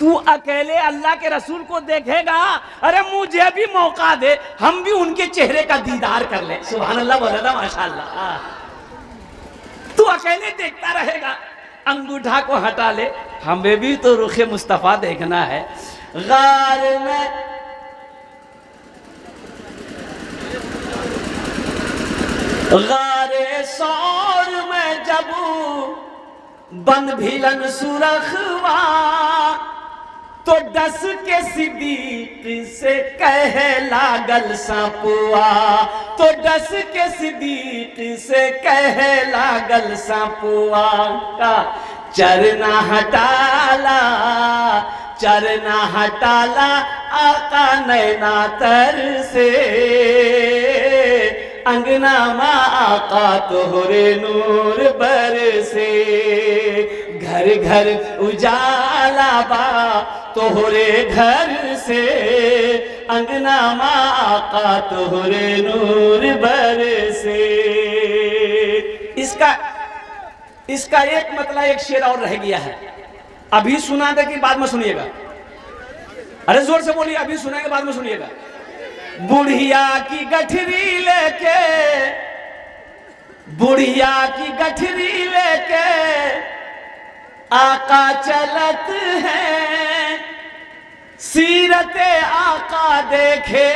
Speaker 1: तू अकेले अल्लाह के रसूल को देखेगा, अरे मुझे भी मौका दे, हम भी उनके चेहरे का दीदार कर ले। सुभान अल्लाह बोला था, माशाअल्लाह। तू अकेले देखता रहेगा, अंगूठा को हटा ले, हमें भी तो रुखे मुस्तफा देखना है। गार में गारे सौर में जब बन भिलन सुरखवा, तो डस के सिद्दीक से कह लागल सांपुआ, तो डस के सिद्दीक से कह लागल सांपुआ का चरना हटाला, चरना हटाला आका नैना तर से, अंगना मा आका तोहरे नूर बरसे, घर घर उजाला बा तोहरे घर से, अंगना मा आका तोहरे नूर बरसे। इसका एक मतलब एक शेर और रह गया है, अभी सुना दे कि बाद में सुनिएगा। अरे जोर से बोलिए, अभी सुना के बाद में सुनिएगा। बुढ़िया की गठरी लेके, बुढ़िया की गठरी लेके आका चलत है, सीरते आका देखे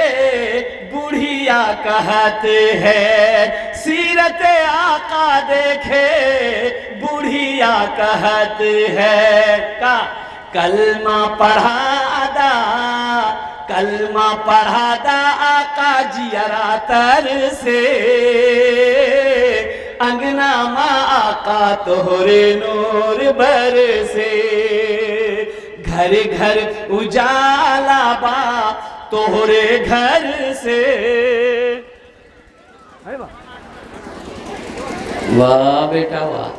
Speaker 1: बुढ़िया कहत है, सीरते आका देखे बुढ़िया कहत है का कलमा पढ़ादा, कलमा पढ़ादा आका जियरा तर से, अंगना मा आका तोहरे नूर बरसे, घर घर उजाला बा तोहरे घर से। वाह बेटा वाह,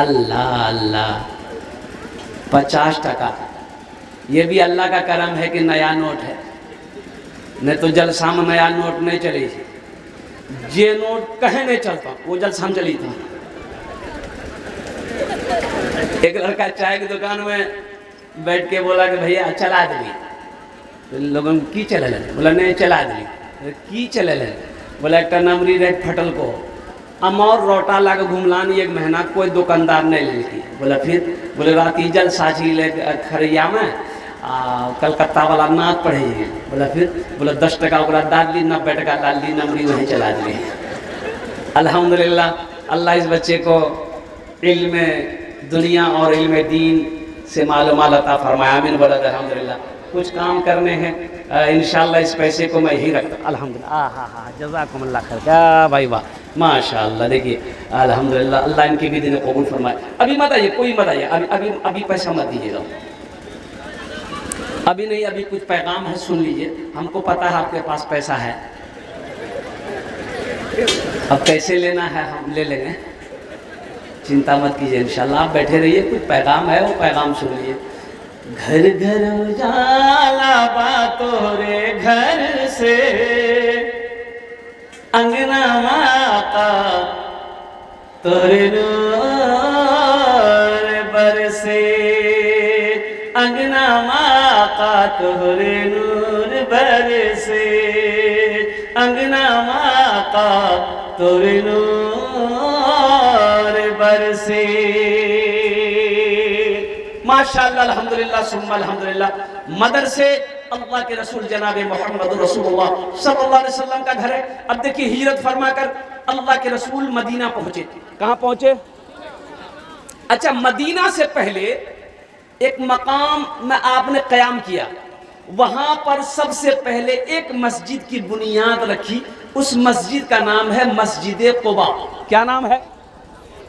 Speaker 1: अल्लाह अल्लाह। 50 टका, ये भी अल्लाह का करम है कि नया नोट है, नहीं तो जलसा में नया नोट नहीं चली। जे नोट कहे नहीं चलता वो जलसा में चली था। एक लड़का चाय की दुकान में बैठ के बोला कि भैया चला दे, तो लोगों की चले ले, बोला नहीं चला दे, की चले ले, बोला एक नमरी रेट फटल को अमौर रोटा ला के घूमलान 1 महीना, कोई दुकानदार नहीं लेती। बोला फिर, बोले रात इजल साझी ले खरिया में कलकत्ता वाला नाक पढ़े। बोला फिर, बोला 10 टका ओकरा डाल ली, 90 टका डाल दी, नमरी वहीं चला दी। अल्हम्दुलिल्लाह, अल्लाह इस बच्चे को इल्म दुनिया और इल्म दीन से मालूमात अता फरमाया। आमीन बोला अल्हम्दुलिल्लाह। कुछ काम करने हैं इंशाअल्लाह, इस पैसे को मैं ही रखता। अल्हम्दुलिल्लाह, जज़ाकुमुल्लाह खैर। क्या भाई वाह, माशाअल्लाह। देखिए अल्हम्दुलिल्लाह, अल्लाह इनकी भी दिन कबूल फरमाए। अभी मत आइए, कोई मत आइए, अभी पैसा मत दीजिएगा, अभी नहीं, अभी कुछ पैगाम है, सुन लीजिए। हमको पता है आपके पास पैसा है, अब कैसे लेना है हम ले लेंगे, चिंता मत कीजिए इंशाल्लाह। आप बैठे रहिए, कुछ पैगाम है वो पैगाम सुन लीजिए। घर घर उजाला बा तोरे घर से, अंगना माता तोरे नूर बरसे, अंगना माता तोरे नूर बरसे, अंगना माता तोरे नूर बरसे। माशाअल्लाह, अल्हम्दुलिल्लाह सुम्मा अल्हम्दुलिल्लाह। मदरसे अल्लाह के रसूल जनाब मोहम्मद रसूलुल्लाह सल्लल्लाहु अलैहि वसल्लम का घर है। अब देखिए, हिजरत फरमाकर अल्लाह के रसूल मदीना पहुंचे। कहां पहुंचे? अच्छा, मदीना से पहले एक मकाम में आपने क़याम किया, वहां पर सबसे पहले एक मस्जिद की बुनियाद रखी। उस मस्जिद का नाम है मस्जिद क़ुबा। क्या नाम है?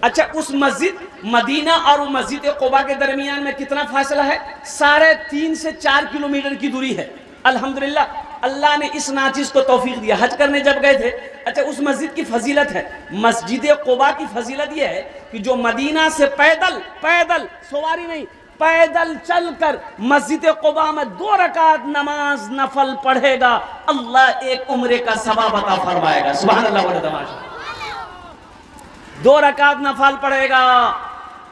Speaker 1: अच्छा, उस मस्जिद मदीना और मस्जिद क़ुबा के दरमियान में कितना फासला है? 3.5 से 4 किलोमीटर की दूरी है। अल्हम्दुलिल्लाह, अल्लाह ने इस नाचिस को तौफीक दिया। हज करने जब गए थे, अच्छा, उस मस्जिद की फजीलत है, मस्जिद क़ुबा की फजीलत यह है कि जो मदीना से पैदल सवारी नहीं, पैदल चलकर मस्जिद क़ुबा में 2 रकात नमाज नफल पढ़ेगा, अल्लाह एक उम्रे का सवाब अता फरमाएगा। सुभान अल्लाह व तमाशा। 2 रकात नफल पढ़ेगा,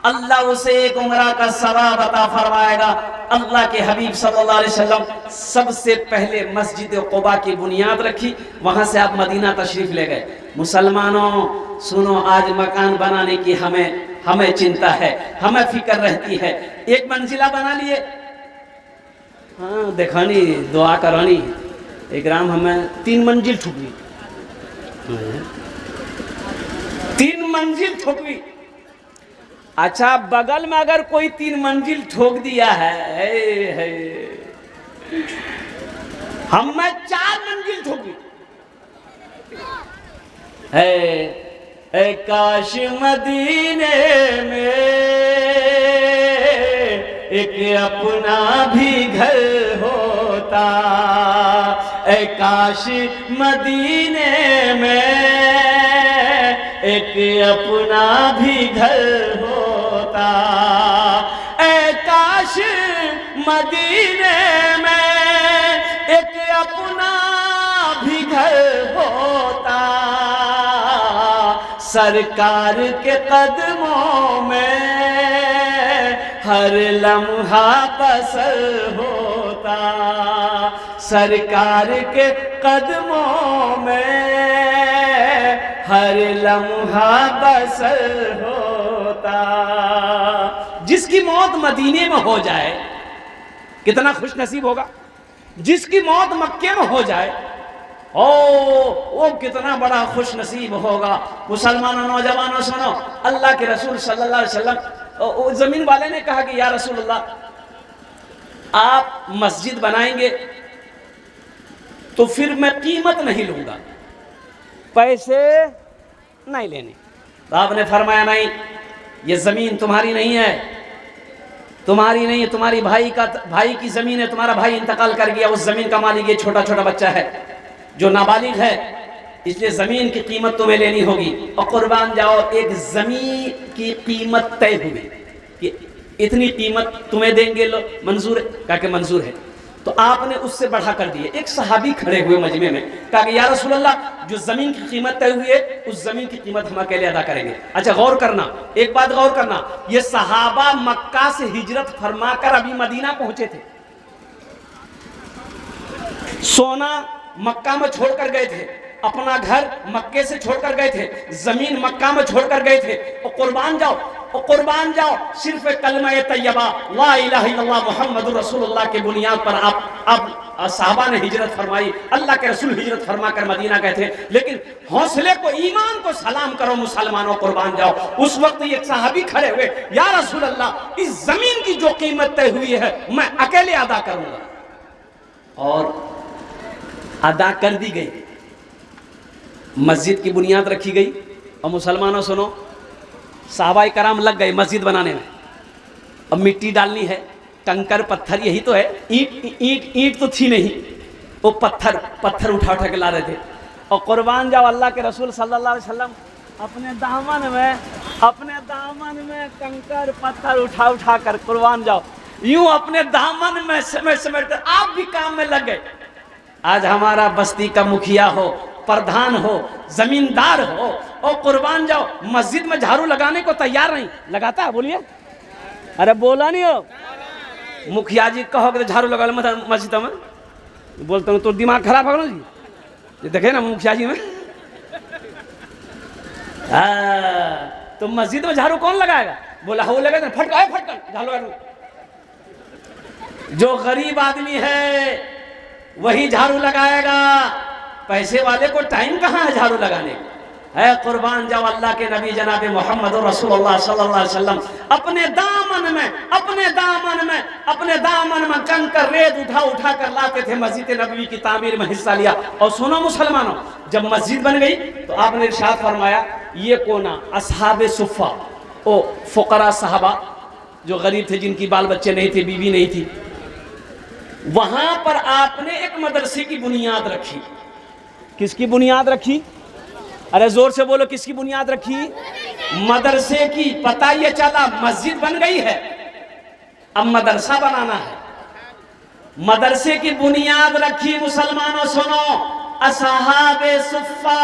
Speaker 1: अल्लाह उसे एक उम्रा का सवाब अता फरमाएगा। अल्लाह के हबीब सल्लल्लाहु अलैहि वसल्लम सबसे पहले मस्जिद क़ुबा की बुनियाद रखी, वहां से आप मदीना तशरीफ ले गए। मुसलमानों सुनो, आज मकान बनाने की हमें चिंता है, हमें फिक्र रहती है। एक मंजिला बना लिए, हाँ देखानी दुआ करानी, एक राम हमें 3 मंजिल ठुकवी, 3 मंजिल ठोकवी। अच्छा, बगल में अगर कोई 3 मंजिल ठोक दिया है, हमें 4 मंजिल ठोकी है। काश मदीने में एक अपना भी घर होता, काश मदीने में एक अपना भी घर होता, काश मदीने में एक अपना भी घर होता, सरकार के कदमों में हर लम्हा बसर होता, सरकार के कदमों में हर लम्हा बसर होता। जिसकी मौत मदीने में हो जाए कितना खुश नसीब होगा, जिसकी मौत मक्के में हो जाए वो कितना बड़ा खुश नसीब होगा। मुसलमानों, नौजवानों सुनो, अल्लाह के रसूल सल्लल्लाहु अलैहि वसल्लम, जमीन वाले ने कहा कि या रसूलल्लाह, आप मस्जिद बनाएंगे तो फिर मैं कीमत नहीं लूंगा, पैसे नहीं लेने। तो आपने फरमाया नहीं, ये जमीन तुम्हारी नहीं है, तुम्हारी नहीं है, तुम्हारी भाई की जमीन है, तुम्हारा भाई इंतकाल कर गया, उस जमीन का मालिक ये छोटा छोटा बच्चा है जो नाबालिग है, इसलिए जमीन की कीमत तुम्हें लेनी होगी और कुर्बान जाओ। एक जमीन की कीमत तय हुई कि इतनी कीमत तुम्हें देंगे, लो मंजूर है? कहा कि मंजूर है। तो आपने उससे बढ़ा कर दिए। एक सहाबी खड़े हुए मजमे में, कहा कि या रसूल अल्लाह, जो जमीन की कीमत तय हुई है उस जमीन की कीमत हम अकेले अदा करेंगे। अच्छा गौर करना, एक बात गौर करना, ये सहाबा मक्का से हिजरत फरमाकर अभी मदीना पहुंचे थे, सोना मक्का में छोड़कर गए थे, अपना घर मक्के से छोड़कर गए थे, जमीन मक्का में छोड़कर गए थे, और कुर्बान जाओ सिर्फ कलमा तैयबा ला इलाहा इल्लल्लाह मुहम्मदुर रसूलुल्लाह के बुनियाद पर आप साहबा ने हिजरत फरमाई, अल्लाह के रसूल हिजरत फरमा कर मदीना गए थे। लेकिन हौसले को, ईमान को सलाम करो मुसलमानों, कुर्बान जाओ। उस वक्त एक सहाबी खड़े हुए, या रसूल अल्लाह, इस जमीन की जो कीमत तय हुई है मैं अकेले अदा करूंगा, और अदा कर दी गई। मस्जिद की बुनियाद रखी गई, और मुसलमानों सुनो, साहबाए कराम लग गए मस्जिद बनाने में। अब मिट्टी डालनी है, कंकर पत्थर, यही तो है, ईंट तो थी नहीं, वो पत्थर उठा के ला रहे थे। और कुर्बान जाओ, अल्लाह के रसूल सल्लल्लाहु अलैहि वसल्लम अपने दामन में कंकर पत्थर उठा कर, कुर्बान जाओ, यूं अपने दामन में समेट कर आप भी काम में लग गए। आज हमारा बस्ती का मुखिया हो, प्रधान हो, जमींदार हो, और कुर्बान जाओ मस्जिद में झाड़ू लगाने को तैयार नहीं, लगाता है? बोलिए, अरे बोला नहीं हो। मुखिया जी कहोगे तो झाड़ू लगा लो मस्जिद में, बोलता हूँ तो दिमाग खराब हो जी, ये देखे ना मुखिया जी में। तो मस्जिद में झाड़ू कौन लगाएगा? बोला हो लगेगा, फटका झाड़ू। जो गरीब आदमी है वही झाड़ू लगाएगा, पैसे वाले को टाइम कहाँ है झाड़ू लगाने है? कुर्बान जाओ, अल्लाह के नबी जनाब मोहम्मद रसूलुल्लाह सल्लल्लाहु अलैहि वसल्लम अपने दामन में कंकर रेत उठा कर लाते थे, मस्जिद नबवी की तामीर में हिस्सा लिया। और सुनो मुसलमानों, जब मस्जिद बन गई तो आपने इरशाद फरमाया, ये कोना असहाबे सुफ़ा, ओ फुकरा साहबा जो गरीब थे, जिनकी बाल बच्चे नहीं थे, बीवी नहीं थी, वहां पर आपने एक मदरसे की बुनियाद रखी। किसकी बुनियाद रखी? अरे जोर से बोलो, किसकी बुनियाद रखी? मदरसे की। पता ये चला मस्जिद बन गई है, अब मदरसा बनाना है, मदरसे की बुनियाद रखी। मुसलमानों सुनो, असहाबे सुफ़ा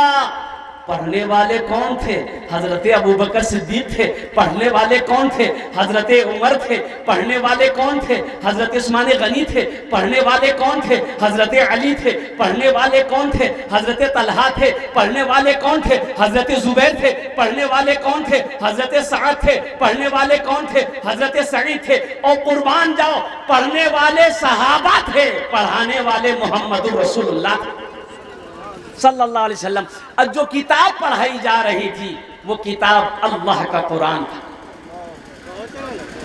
Speaker 1: पढ़ने वाले कौन थे? हजरत अबू बकर सिद्दीक थे। पढ़ने वाले कौन थे? हजरत उमर थे। पढ़ने वाले कौन थे? हजरत उस्मान गनी थे। पढ़ने वाले कौन थे? हजरत अली थे। पढ़ने वाले कौन थे? हजरत तलहा थे। पढ़ने वाले कौन थे? हजरत जुबैर थे। पढ़ने वाले कौन थे? हजरत सअद थे। पढ़ने वाले कौन थे? हजरत सईद थे। और कुर्बान जाओ, पढ़ने वाले सहाबा थे, पढ़ाने वाले मोहम्मद रसूलुल्लाह सल्लल्लाहु अलैहि वसल्लम। और जो किताब पढ़ाई जा रही थी वो किताब अल्लाह का कुरान था।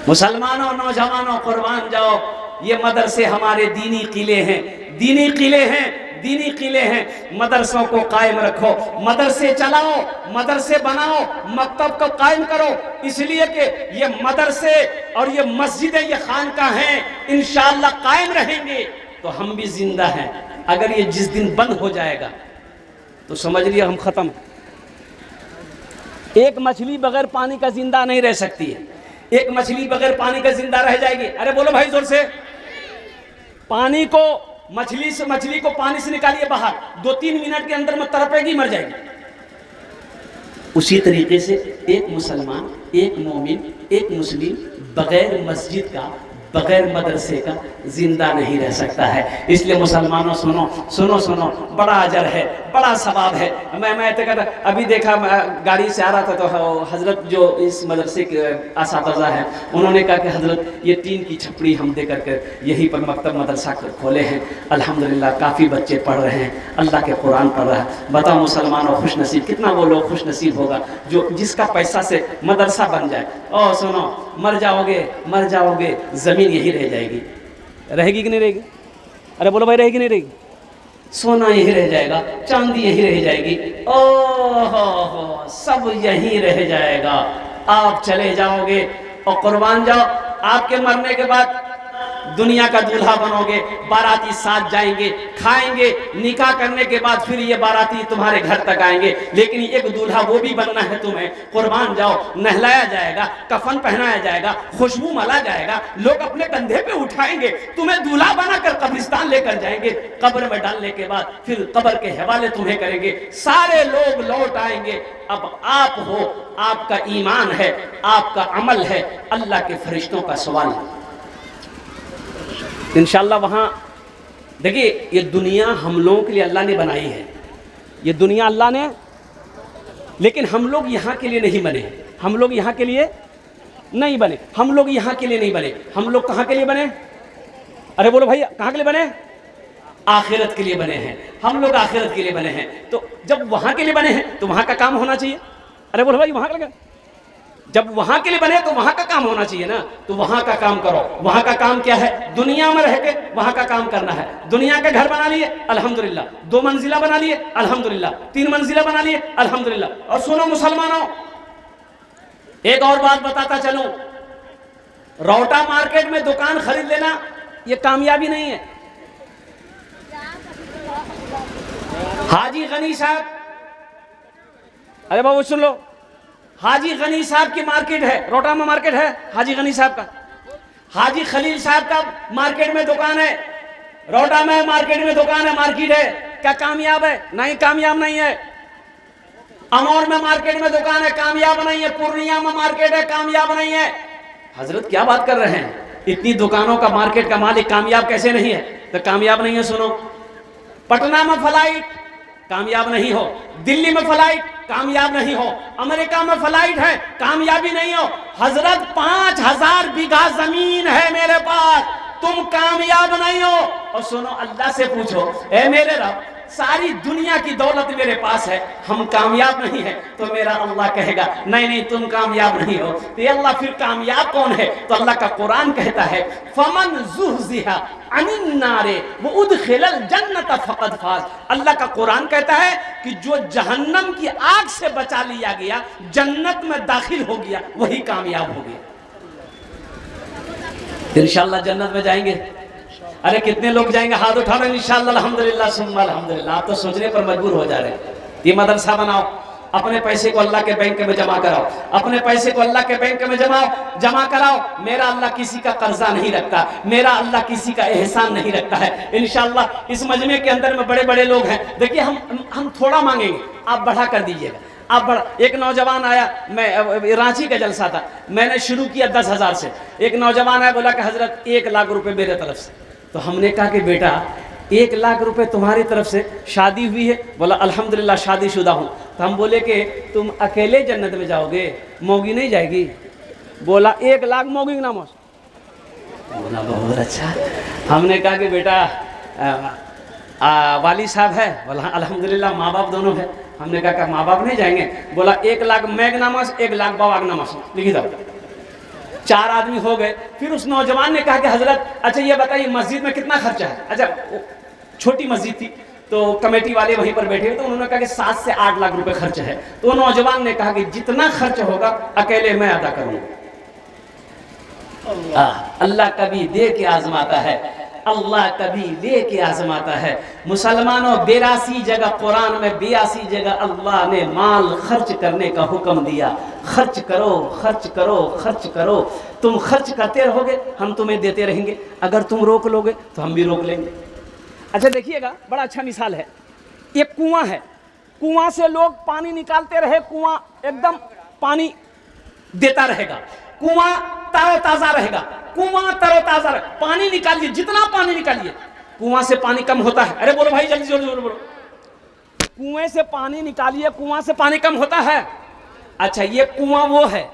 Speaker 1: मुसलमानों, नौजवानों, कुर्बान जाओ, ये मदरसे हमारे दीनी किले हैं, दीनी किले हैं, दीनी किले हैं। मदरसों को कायम रखो, मदरसे चलाओ, मदरसे बनाओ, मकतब को कायम करो, इसलिए कि ये मदरसे और ये मस्जिदें, ये खानकाह हैं, इंशाअल्लाह कायम रहेंगे तो हम भी जिंदा हैं। अगर ये जिस दिन बंद हो जाएगा तो समझ लिया हम खत्म। एक मछली बगैर पानी का जिंदा नहीं रह सकती है। एक मछली बगैर पानी का जिंदा रह जाएगी। अरे बोलो भाई जोर से। पानी को, मछली को पानी से निकालिए बाहर, 2-3 मिनट के अंदर में तड़पेगी, मर जाएगी। उसी तरीके से एक मुसलमान, एक मोमिन, एक मुस्लिम बगैर मस्जिद का, बगैर मदरसे का जिंदा नहीं रह सकता है। इसलिए मुसलमानों सुनो सुनो सुनो, बड़ा अजर है, बड़ा सवाब है। मैं तो कहता, अभी देखा, गाड़ी से आ रहा था तो हजरत जो इस मदरसे के असातिज़ा हैं उन्होंने कहा कि हजरत ये टीन की छपड़ी हम दे करके यहीं पर मकतब मदरसा खोले हैं, अल्हम्दुलिल्लाह काफ़ी बच्चे पढ़ रहे हैं, अल्लाह के कुरान पढ़ रहा है। बताओ मुसलमानों, खुश नसीब, कितना वो लोग खुश नसीब होगा जो जिसका पैसा से मदरसा बन जाए। और सुनो, मर जाओगे, मर जाओगे, जमीन यही रह जाएगी। रहेगी कि नहीं रहेगी? अरे बोलो भाई, रहेगी नहीं रहेगी? सोना यही रह जाएगा, चांदी यही रह जाएगी, ओहो सब यही रह जाएगा। आप चले जाओगे और कुर्बान जाओ, आपके मरने के बाद दुनिया का दूल्हा बनोगे, बाराती साथ जाएंगे, खाएंगे, निकाह करने के बाद फिर ये बाराती तुम्हारे घर तक आएंगे। लेकिन एक दूल्हा वो भी बनना है तुम्हें। कुर्बान जाओ, नहलाया जाएगा, कफन पहनाया जाएगा, खुशबू मला जाएगा, लोग अपने कंधे पे उठाएंगे, तुम्हें दूल्हा बनाकर कब्रिस्तान लेकर जाएंगे। कब्र में डालने के बाद फिर कब्र के हवाले तुम्हें करेंगे, सारे लोग लौट आएंगे। अब आप हो, आपका ईमान है, आपका अमल है, अल्लाह के फरिश्तों का सवाल है। इंशाअल्लाह वहाँ देखिए, ये दुनिया हम लोगों के लिए अल्लाह ने बनाई है, ये दुनिया अल्लाह ने, लेकिन हम लोग यहाँ के लिए नहीं बने। हम लोग यहाँ के लिए नहीं बने, हम लोग यहाँ के लिए नहीं बने। हम लोग कहाँ के लिए बने? अरे बोलो भाई, कहाँ के लिए बने? आखिरत के लिए बने हैं। हम लोग आखिरत के लिए बने हैं। तो जब वहाँ के लिए बने हैं तो वहाँ का काम होना चाहिए। अरे बोलो भाई, वहाँ का, जब वहां के लिए बने तो वहां का काम होना चाहिए ना, तो वहां का काम करो। वहां का काम क्या है? दुनिया में रह के वहां का काम करना है। दुनिया के घर बना लिए अल्हम्दुलिल्लाह, 2 मंजिला बना लिए अल्हम्दुलिल्लाह, 3 मंजिला बना लिए अल्हम्दुलिल्लाह। और सुनो मुसलमानों, एक और बात बताता चलूं, रौटा मार्केट में दुकान खरीद लेना ये कामयाबी नहीं है। हाजी गनी साहब, अरे बाबू सुन लो, हाजी गनी साहब की मार्केट है, रोटा में मार्केट है हाजी गनी साहब का। हाजी खलील साहब का मार्केट में दुकान है, रोटा में मार्केट में दुकान है, मार्केट है। क्या कामयाब है? नहीं, कामयाब नहीं है। अमौर में मार्केट में दुकान है, कामयाब नहीं है। पूर्णिया में मार्केट है, कामयाब नहीं है। हजरत क्या बात कर रहे हैं? इतनी दुकानों का मार्केट का मालिक कामयाब कैसे नहीं है? तो कामयाब नहीं है। सुनो, पटना में फ्लाइट, कामयाब नहीं हो। दिल्ली में फ्लाइट, कामयाब नहीं हो। अमेरिका में फ्लाइट है, कामयाबी नहीं हो। हजरत 5000 बीघा जमीन है मेरे पास, तुम कामयाब नहीं हो। और सुनो, अल्लाह से पूछो, ए मेरे रब, सारी दुनिया की दौलत मेरे पास है, हम कामयाब नहीं है। तो मेरा अल्लाह कहेगा नहीं नहीं, तुम कामयाब नहीं हो। तो अल्लाह फिर कामयाब कौन है? तो अल्लाह का कुरान कहता है, फमन ज़ुहज़िहा अनिन नारे व उदखिलल जन्नत फ़क़द फ़ाज़। अल्लाह का कुरान कहता है कि जो जहन्नम की आग से बचा लिया गया, जन्नत में दाखिल हो गया, वही कामयाब हो गया। इंशाअल्लाह जन्नत में जाएंगे। अरे कितने लोग जाएंगे? हाथ उठाओ इंशाअल्लाह। अल्हम्दुलिल्लाह सुम्मा अल्हम्दुलिल्लाह। आप तो सोचने पर मजबूर हो जा रहे हैं। ये मदरसा बनाओ, अपने पैसे को अल्लाह के बैंक में जमा कराओ, अपने पैसे को अल्लाह के बैंक में जमा कराओ। मेरा अल्लाह किसी का कर्जा नहीं रखता, मेरा अल्लाह किसी का एहसान नहीं रखता है। इंशाअल्लाह इस मजमे के अंदर में बड़े बड़े लोग हैं। देखिए हम थोड़ा मांगेंगे, आप बढ़ा कर दीजिएगा। आप बड़ा, एक नौजवान आया, मैं रांची का जलसा था, मैंने शुरू किया 10,000 से। एक नौजवान आया, बोला कि हजरत 1 लाख रुपए मेरे तरफ से। तो हमने कहा कि बेटा 1 लाख रुपए तुम्हारी तरफ से, शादी हुई है? बोला अल्हम्दुलिल्लाह शादीशुदा हूँ। तो हम बोले कि तुम अकेले जन्नत में जाओगे, मौगी नहीं जाएगी? बोला 1 लाख मौगी ना मौस। बोला बहुत अच्छा। हमने कहा कि बेटा वाली साहब है? बोला अल्हम्दुलिल्लाह माँ बाप दोनों है। हमने कहा माँ बाप नहीं जाएंगे? बोला 1 लाख मैगनामस, 1 लाख बावागनामस लिखी दो। 4 आदमी हो गए। फिर उस नौजवान ने कहा कि हजरत अच्छा ये बताइए मस्जिद में कितना खर्चा है? अच्छा छोटी मस्जिद थी तो कमेटी वाले वहीं पर बैठे हुए, तो उन्होंने कहा कि 7 से 8 लाख रुपए खर्च है। तो नौजवान ने कहा कि जितना खर्च होगा अकेले मैं अदा करूंगा। अल्लाह कभी दे के आजमाता है, अल्लाह कभी ले के आजमाता है। मुसलमानों 82 जगह कुरान में 82 जगह अल्लाह ने माल खर्च करने का हुक्म दिया। खर्च करो, खर्च करो, खर्च करो। तुम खर्च करते रहोगे, हम तुम्हें देते रहेंगे। अगर तुम रोक लोगे तो हम भी रोक लेंगे। अच्छा देखिएगा, बड़ा अच्छा मिसाल है। एक कुआं है, कुआं से लोग पानी निकालते रहे, कुआं एकदम पानी देता रहेगा, कुआं तरोताजा रहेगा, कुआं तरोताजा रहेगा। पानी निकालिए, जितना पानी निकालिए, कुआं से पानी कम होता है। अरे बोलो भाई जल्दी जोर जोर बोलो। कुएं से पानी निकालिए, कुआं से पानी कम होता है। अच्छा ये कुआं वो है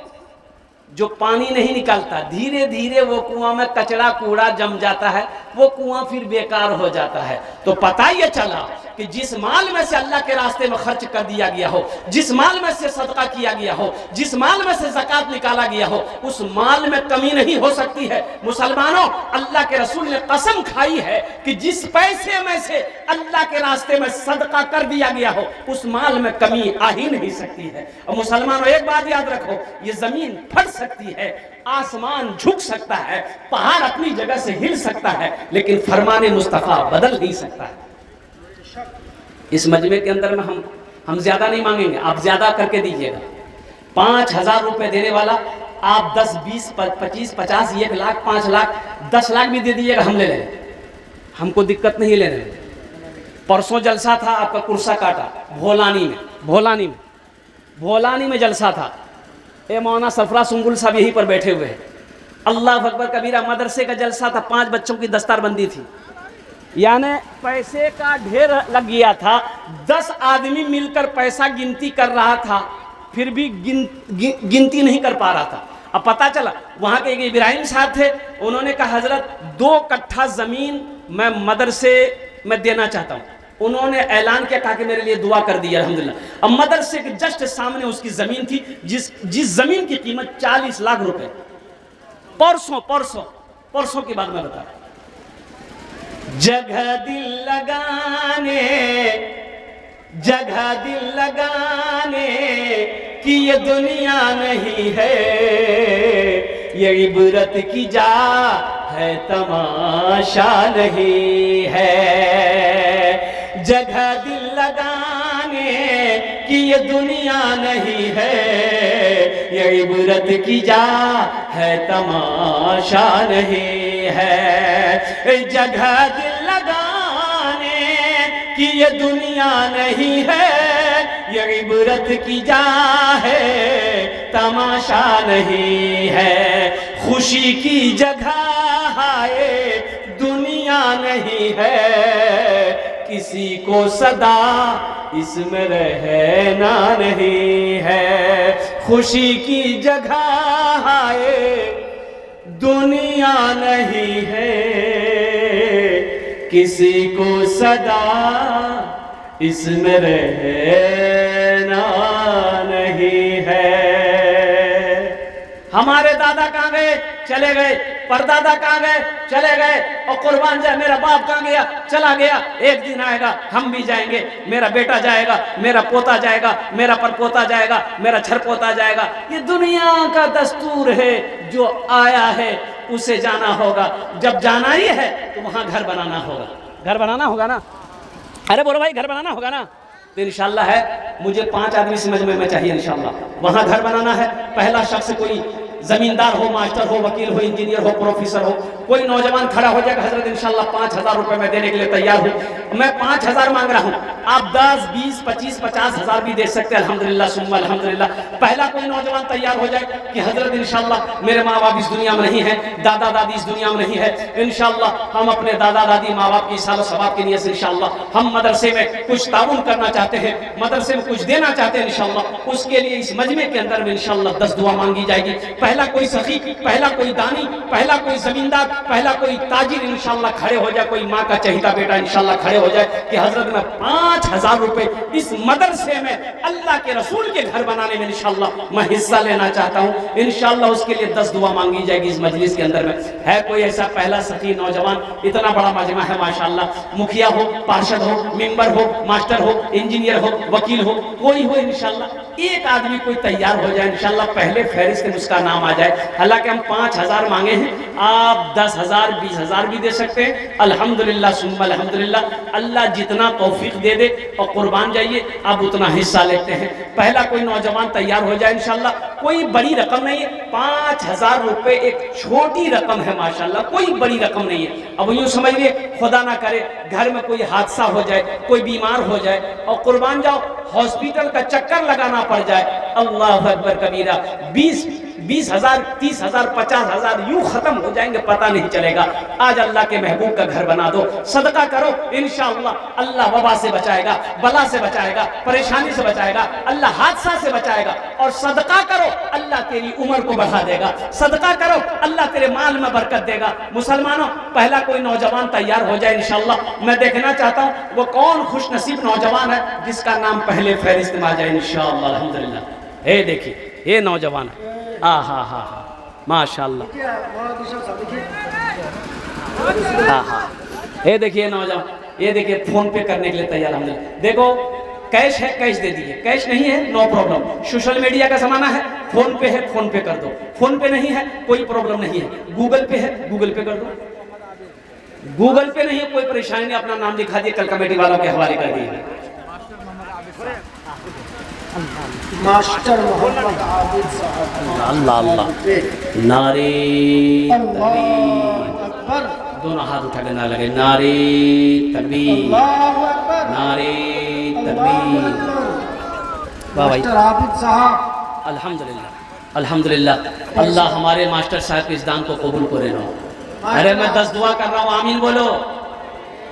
Speaker 1: जो पानी नहीं निकालता, धीरे धीरे वो कुआं में कचरा कूड़ा जम जाता है, वो कुआं फिर बेकार हो जाता है। तो पता ये चला कि जिस माल में से अल्लाह के रास्ते में खर्च कर दिया गया हो, जिस माल में से सदका किया गया हो, जिस माल में से ज़कात निकाला गया हो, उस माल में कमी नहीं हो सकती है। मुसलमानों अल्लाह के रसूल ने कसम खाई है कि जिस पैसे में से अल्लाह के रास्ते में सदका कर दिया गया हो, उस माल में कमी आ ही नहीं सकती है। और मुसलमानों एक बात याद रखो, ये जमीन फट सकती है, आसमान झुक सकता है, पहाड़ अपनी जगह से हिल सकता है, लेकिन फरमाने मुस्तफा बदल नहीं सकता है। इस मजमे के अंदर में हम ज्यादा नहीं मांगेंगे, आप ज्यादा करके दीजिएगा। 5,000 रुपए देने वाला आप 10, 20, 25, 50, 1 लाख, 5 लाख, 10 लाख भी दे दीजिएगा, हम ले लेंगे, हमको दिक्कत नहीं लेने। परसों जलसा था आपका कुर्सा काटा भोलानी में जलसा था। ए मौलाना सरफराज सुंगुल साहब यहीं पर बैठे हुए हैं। अल्लाह अकबर कबीरा, मदरसे का जलसा था, 5 बच्चों की दस्तारबंदी थी, यानी पैसे का ढेर लग गया था। 10 आदमी मिलकर पैसा गिनती कर रहा था, फिर भी गिनती नहीं कर पा रहा था। अब पता चला वहाँ के एक इब्राहिम साहब थे, उन्होंने कहा हजरत 2 कट्ठा ज़मीन मैं मदरसे में देना चाहता हूँ। उन्होंने ऐलान किया, कहा कि मेरे लिए दुआ कर दी अल्हम्दुलिल्लाह। अब मदरसे के जस्ट सामने उसकी ज़मीन थी, जिस ज़मीन की कीमत 40 लाख रुपए। परसों की बात मैं बता रहा हूं। जगह दिल लगाने कि ये दुनिया नहीं है, ये इबरत की जा है, तमाशा नहीं है। जगह दिल लगाने कि ये दुनिया नहीं है, ये इबरत की जा है, तमाशा नहीं है। जगह दिल लगाने कि ये दुनिया नहीं है, ये इबरत की जा है, तमाशा नहीं है। खुशी की जगह है, दुनिया नहीं है, किसी को सदा इसमें रहना नहीं है। खुशी की जगह है, दुनिया नहीं है, किसी को सदा इसमें रहना नहीं है। हमारे दादा कहाँ गए? चले गए। परदादा कहाँ गए? चले गए। और कुर्बान जाए मेरा बाप कहाँ गया? चला गया। एक दिन आएगा हम भी जाएंगे, मेरा बेटा जाएगा, मेरा पोता जाएगा, मेरा परपोता जाएगा, मेरा छरपोता जाएगा। ये दुनिया का दस्तूर है, जो आया है उसे जाना होगा। जब जाना ही है तो वहां घर बनाना होगा। घर बनाना होगा ना? अरे बोलो भाई, घर बनाना होगा ना? तो इंशाल्लाह है मुझे 5 आदमी समझ में चाहिए इंशाल्लाह। वहाँ घर बनाना है। पहला शख्स कोई जमींदार हो, मास्टर हो, वकील हो, इंजीनियर हो, प्रोफेसर हो, कोई नौजवान खड़ा हो जाएगा, हजरत इंशाल्लाह 5,000 रुपए मैं देने के लिए तैयार हूँ। मैं 5,000 मांग रहा हूँ, आप 10, 20, 25, 50,000 भी दे सकते हैं। अल्हम्दुलिल्लाह सुम्मा अल्हम्दुलिल्लाह। पहला कोई नौजवान तैयार हो जाए कि हजरत इंशाल्लाह मेरे माँ बाप इस दुनिया में नहीं है, दादा दादी इस दुनिया में नहीं है, इंशाल्लाह हम अपने दादा दादी माँ बाप की साल सवाब के लिए इंशाल्लाह हम मदरसे में कुछ ताउन करना चाहते हैं, मदरसे में कुछ देना चाहते हैं इंशाल्लाह। उसके लिए इस मजमे के अंदर में इंशाल्लाह 10 दुआ मांगी जाएगी। पहला कोई सखी, पहला कोई दानी, पहला कोई जमींदार, पहला कोई ताजिर इंशाल्लाह खड़े हो जाए, कोई माँ का चहीता बेटा इंशाल्लाह खड़े हो जाए कि हजरत मैं 5,000 रुपए इस मदरसे में अल्लाह के रसूल के घर बनाने में इंशाल्लाह मैं हिस्सा लेना चाहता हूँ। इंशाल्लाह उसके लिए 10 दुआ मांगी जाएगी इस मजलिस के अंदर में। है कोई ऐसा पहला सखी नौजवान? इतना बड़ा मजमा है माशाल्लाह। मुखिया हो, पार्षद हो, मेंबर हो, मास्टर हो, इंजीनियर हो, वकील हो, कोई हो इंशाल्लाह एक आदमी कोई तैयार हो जाए इंशाल्लाह, पहले फहरिस्त में उसका नाम आ जाए। हालांकि हम 5,000 मांगे हैं, आप 10,000, 20,000 भी दे सकते हैं। अल्हम्दुलिल्लाह सुम्मा अल्हम्दुलिल्लाह। अल्लाह जितना तौफीक दे दे और कुर्बान जाइए, आप उतना हिस्सा लेते हैं। पहला कोई नौजवान तैयार हो जाए इंशाल्लाह। कोई बड़ी रकम नहीं है, 5,000 रुपए एक छोटी रकम है माशाल्लाह, कोई बड़ी रकम नहीं है। अब यूँ समझिए, खुदा ना करे घर में कोई हादसा हो जाए, कोई बीमार हो जाए और कुर्बान जाओ, हॉस्पिटल का चक्कर लगाना पड़ जाए, अल्लाह अकबर कबीरा, 20,000, 30,000, 50,000 यूं खत्म हो जाएंगे, पता नहीं चलेगा। आज अल्लाह के महबूब का घर बना दो, सदका करो, इंशाअल्लाह अल्लाह वबा से बचाएगा, बला से बचाएगा, परेशानी से बचाएगा, अल्लाह हादसा से बचाएगा। और सदका करो, अल्लाह तेरी उम्र को बढ़ा देगा। सदका करो, अल्लाह तेरे माल में बरकत देगा। मुसलमानों, पहला कोई नौजवान तैयार हो जाए इंशाअल्लाह। मैं देखना चाहता हूँ वो कौन खुश नसीब नौजवान है जिसका नाम पहले फहरिस्त में आ जाए इंशाअल्लाह अल्हम्दुलिल्लाह। ये देखिए, ये नौजवान है, हाँ हाँ हाँ हाँ माशाल्लाह, हाँ हाँ। ये देखिए नौजवान, ये देखिए फोन पे करने के लिए तैयार। हम देखो कैश है, कैश दे दीजिए, कैश नहीं है नो प्रॉब्लम। सोशल मीडिया का जमाना है, फोन पे है फोन पे कर दो, फोन पे नहीं है कोई प्रॉब्लम नहीं है, गूगल पे है गूगल पे कर दो, गूगल पे नहीं है कोई परेशानी नहीं, अपना नाम लिखा दिए, कल कमेटी वालों के हवाले कर दिए। मास्टर मोहम्मद आबिद साहब, अल्लाह अल्लाह, नारे तकबीर, दोनों हाथ उठा के ना लगे, नारे तकबीर, नारे तकबीर। वाह भाई, मास्टर आबिद साहब, अल्हम्दुलिल्लाह अल्हम्दुलिल्लाह। अल्लाह हमारे मास्टर साहब के इस दान को कबूल करे ना। अरे मैं 10 दुआ कर रहा हूँ, आमीन बोलो।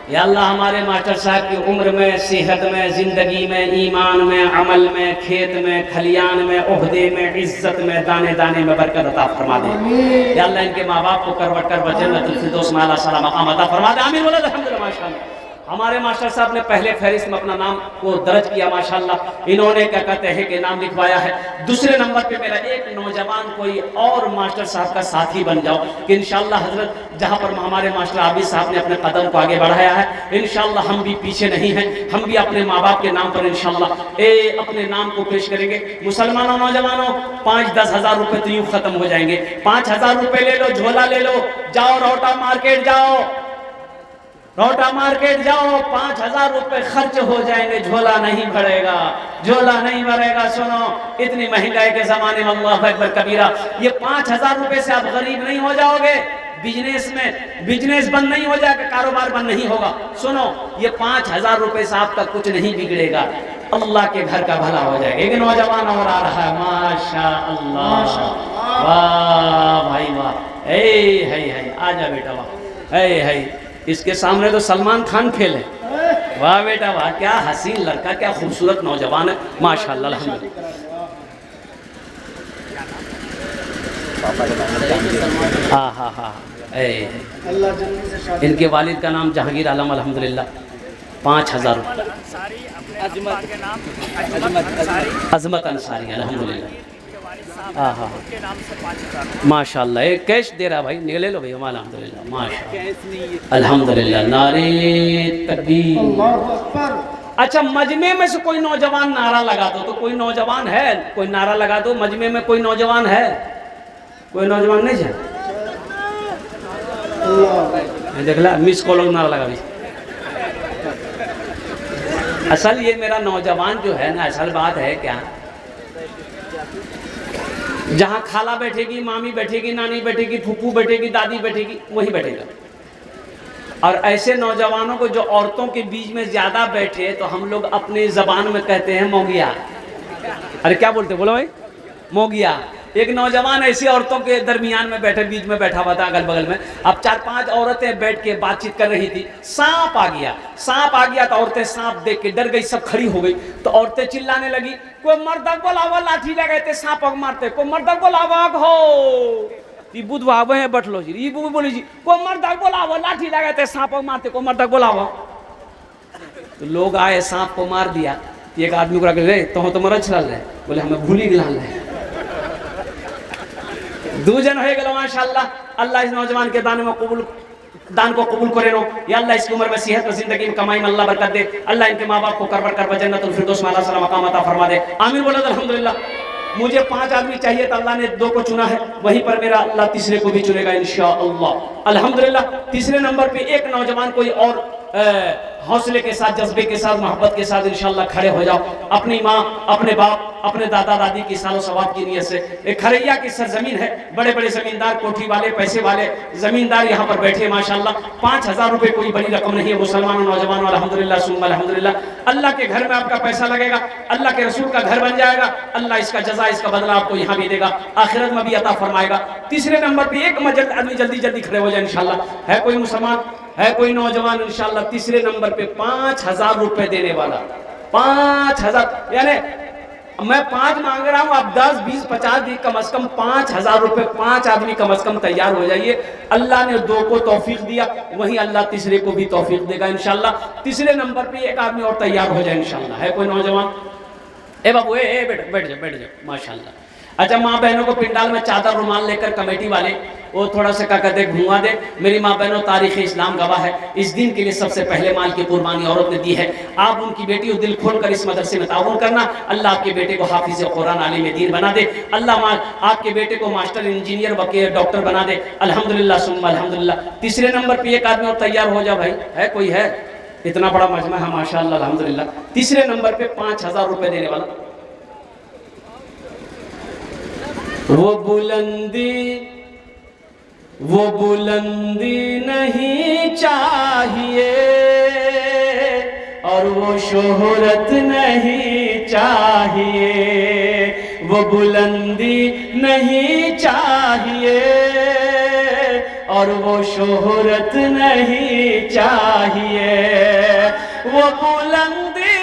Speaker 1: या अल्लाह हमारे मास्टर साहब की उम्र में, सेहत में, जिंदगी में, ईमान में, अमल में, खेत में, खलियान में, ओहदे में, इज्जत में, दाने दाने में बरकत अता फरमा दे। या अल्लाह इनके माँ बाप को करवट कर जन्नतुल फिरदौस में आला साला मकाम अता फरमा दे, आमीन बोलो अल्हम्दुलिल्लाह माशाअल्लाह। हमारे मास्टर साहब ने पहले फहरिस्त में अपना नाम को दर्ज किया माशाल्लाह, इन्होंने क्या कहते हैं कि नाम लिखवाया है। दूसरे नंबर पे मेरा एक नौजवान कोई और मास्टर साहब का साथी बन जाओ कि इंशाल्लाह हजरत जहाँ पर हमारे मास्टर आबिद साहब ने अपने कदम को आगे बढ़ाया है, इंशाल्लाह हम भी पीछे नहीं हैं, हम भी अपने माँ बाप के नाम पर इंशाल्लाह अपने नाम को पेश करेंगे। मुसलमानों नौजवानों, 5-10 हज़ार रुपये तो यूँ खत्म हो जाएंगे। 5,000 रुपये ले लो, झोला ले लो, जाओ रोटा मार्केट जाओ, रोटा मार्केट जाओ, 5,000 रुपए खर्च हो जाएंगे, झोला नहीं भरेगा, झोला नहीं भरेगा। सुनो, इतनी महंगाई के जमाने में अल्लाह अकबर कबीरा, ये 5,000 रुपए से आप गरीब नहीं हो जाओगे। बिजनेस में बिजनेस बंद नहीं हो जाएगा, कारोबार बंद नहीं होगा। सुनो, ये 5,000 रुपए से आपका कुछ नहीं बिगड़ेगा, अल्लाह के घर का भला हो जाएगा। एक नौजवान और आ रहा है, माशा अल्लाह, वाह भाई वाह, है आजा बेटा, वाह है। इसके सामने तो सलमान खान फेल है। वाह बेटा वाह, क्या हसीन लड़का, क्या खूबसूरत नौजवान है माशाअल्लाह अल्हम्दुलिल्लाह। हाँ हाँ हाँ, इनके वालिद का नाम जहांगीर आलम अल्हम्दुलिल्लाह। 5,000 अजमत अंसारी अल्हम्दुलिल्लाह। हाँ हाँ माशाअल्लाह, एक कैश दे रहा भाई, निकले लो भैया अल्हम्दुलिल्लाह माशाअल्लाह अल्हम्दुलिल्लाह, नारे तकबीर। अच्छा, मजमे में से कोई नौजवान नारा लगा दो, तो कोई नौजवान है, कोई नारा लगा दो। मजमे में कोई नौजवान है? कोई नौजवान नहीं है? देख ला, मिस कॉल नारा लगा भी। असल ये मेरा नौजवान जो है ना, असल बात है क्या, जहाँ खाला बैठेगी, मामी बैठेगी, नानी बैठेगी, फूफू बैठेगी, दादी बैठेगी, वहीं बैठेगा। और ऐसे नौजवानों को जो औरतों के बीच में ज्यादा बैठे तो हम लोग अपनी जबान में कहते हैं मोगिया। अरे क्या बोलते बोलो भाई, मोगिया। एक नौजवान ऐसी औरतों के दरमियान में बैठे, बीच में बैठा हुआ था अगल बगल में। अब 4-5 औरतें बैठ के बातचीत कर रही थी, सांप आ गया। सांप आ गया तो औरतें सांप देख के डर गई, सब खड़ी हो गई। तो औरतें चिल्लाने लगी, कोई मर्दक बोलावा, लाठी लगे थे सांप मारते, कोई मर्दक बोलावा हो बुधवा वह बैठलो जी। ये बोली जी, को मर्दक बोलावो, लाठी लगे थे सांप मारते, को मर्दक बोलावो। तो लोग आए, सांप को मार दिया। एक आदमी को रखे, तो मर छल रहे, बोले हमें भूली गिलाल रहे। 2 जन हो गए माशाअल्लाह। अल्लाह इस नौजवान के दान को कबूल करे नो। या अल्लाह इसकी उम्र में, सेहत में, जिंदगी में, कमाई में अल्लाह बरकत दे। अल्लाह इनके माँ बाप को कर जन्नतुल फिरदौस में अल्लाह मकाम अता फरमा दे। आमीन बोलो अल्हम्दुलिल्लाह। मुझे 5 आदमी चाहिए था, अल्लाह ने 2 को चुना है, वहीं पर मेरा अल्लाह तीसरे को भी चुनेगा इंशाअल्लाह। अल्हम्दुलिल्लाह। तीसरे नंबर पे एक नौजवान कोई और हौसले के साथ, जज्बे के साथ, मोहब्बत के साथ इंशाअल्लाह खड़े हो जाओ। अपनी माँ, अपने बाप, अपने दादा दादी की सालों सवाब की नियत से। एक खरैया की सरजमीन है, बड़े बड़े जमींदार, कोठी वाले, पैसे वाले जमींदार यहाँ पर बैठे माशाअल्लाह। 5000 रुपए कोई बड़ी रकम नहीं है मुसलमानों, नौजवानों। अल्हम्दुलिल्लाह सुम्मा अल्हम्दुलिल्लाह। अल्लाह के घर में आपका पैसा लगेगा, अल्लाह के रसूल का घर बन जाएगा। अल्लाह इसका जजा, इसका बदला आपको यहाँ भी देगा, आखिरत में भी अता फरमाएगा। तीसरे नंबर पे एक आदमी जल्दी जल्दी खड़े हो जाए इंशाअल्लाह। है कोई मुसलमान, है कोई नौजवान इंशाअल्लाह तीसरे नंबर पे 5000 रुपए देने वाला। 5000 यानी मैं 5 मांग रहा हूं, आप 10, 20, 50 दी, कम से कम 5000 रुपए। 5 आदमी कम से कम तैयार हो जाइए। अल्लाह ने 2 को तौफीक दिया, वहीं अल्लाह तीसरे को भी तौफीक देगा इंशाअल्लाह। तीसरे नंबर पे एक आदमी और तैयार हो जाए इंशाअल्लाह। है कोई नौजवान? ए बाबू, बैठ जाओ माशाअल्लाह। अच्छा, माँ बहनों को पिंडाल में चादर रुमाल लेकर कमेटी वाले वो थोड़ा सा क्या कहते घुमा दे। मेरी माँ बहनों, तारीख इस्लाम गवाह है, इस दिन के लिए सबसे पहले माल की कुर्बानी औरत ने दी है। आप उनकी बेटी को दिल खोल कर इस मदरसे में ताउन करना। अल्लाह आपके बेटे को हाफिज कुरान, आलिम दीन बना दे। अल्लाह आपके बेटे को मास्टर, इंजीनियर, वकील, डॉक्टर बना दे। अल्हम्दुलिल्लाह सुम्मा अल्हम्दुलिल्लाह। तीसरे नंबर पे एक आदमी और तैयार हो जाओ भाई। है कोई? है? इतना बड़ा मजमा है माशाअल्लाह अल्हम्दुलिल्लाह। तीसरे नंबर पे 5000 रुपए देने वाला। वो बुलंदी नहीं चाहिए और वो शोहरत नहीं चाहिए। वो बुलंदी नहीं चाहिए और वो शोहरत नहीं चाहिए। वो बुलंदी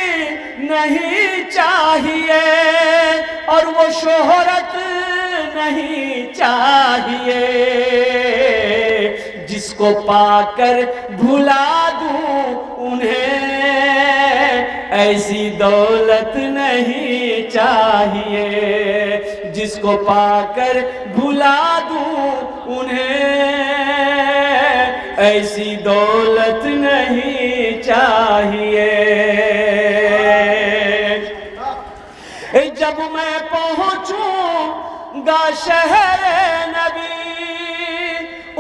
Speaker 1: नहीं चाहिए और वो शोहरत नहीं चाहिए। जिसको पाकर भुला दूं उन्हें, ऐसी दौलत नहीं चाहिए। जिसको पाकर भुला दूं उन्हें, ऐसी दौलत नहीं चाहिए। जब मैं पहुंचूंगा शहर नबी,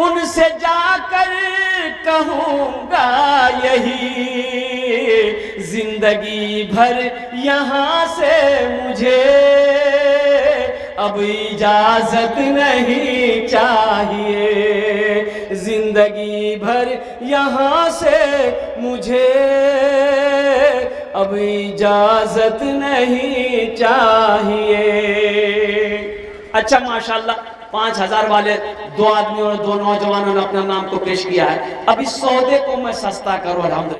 Speaker 1: उनसे जाकर कहूंगा यही, जिंदगी भर यहाँ से मुझे अब इजाजत नहीं चाहिए। जिंदगी भर यहाँ से मुझे अब इजाजत नहीं चाहिए। अच्छा माशाल्लाह, 5000 वाले 2 आदमियों और 2 नौजवानों ने अपना नाम को पेश किया है। अब इस सौदे को मैं सस्ता करूं अल्हम्दुलिल्लाह।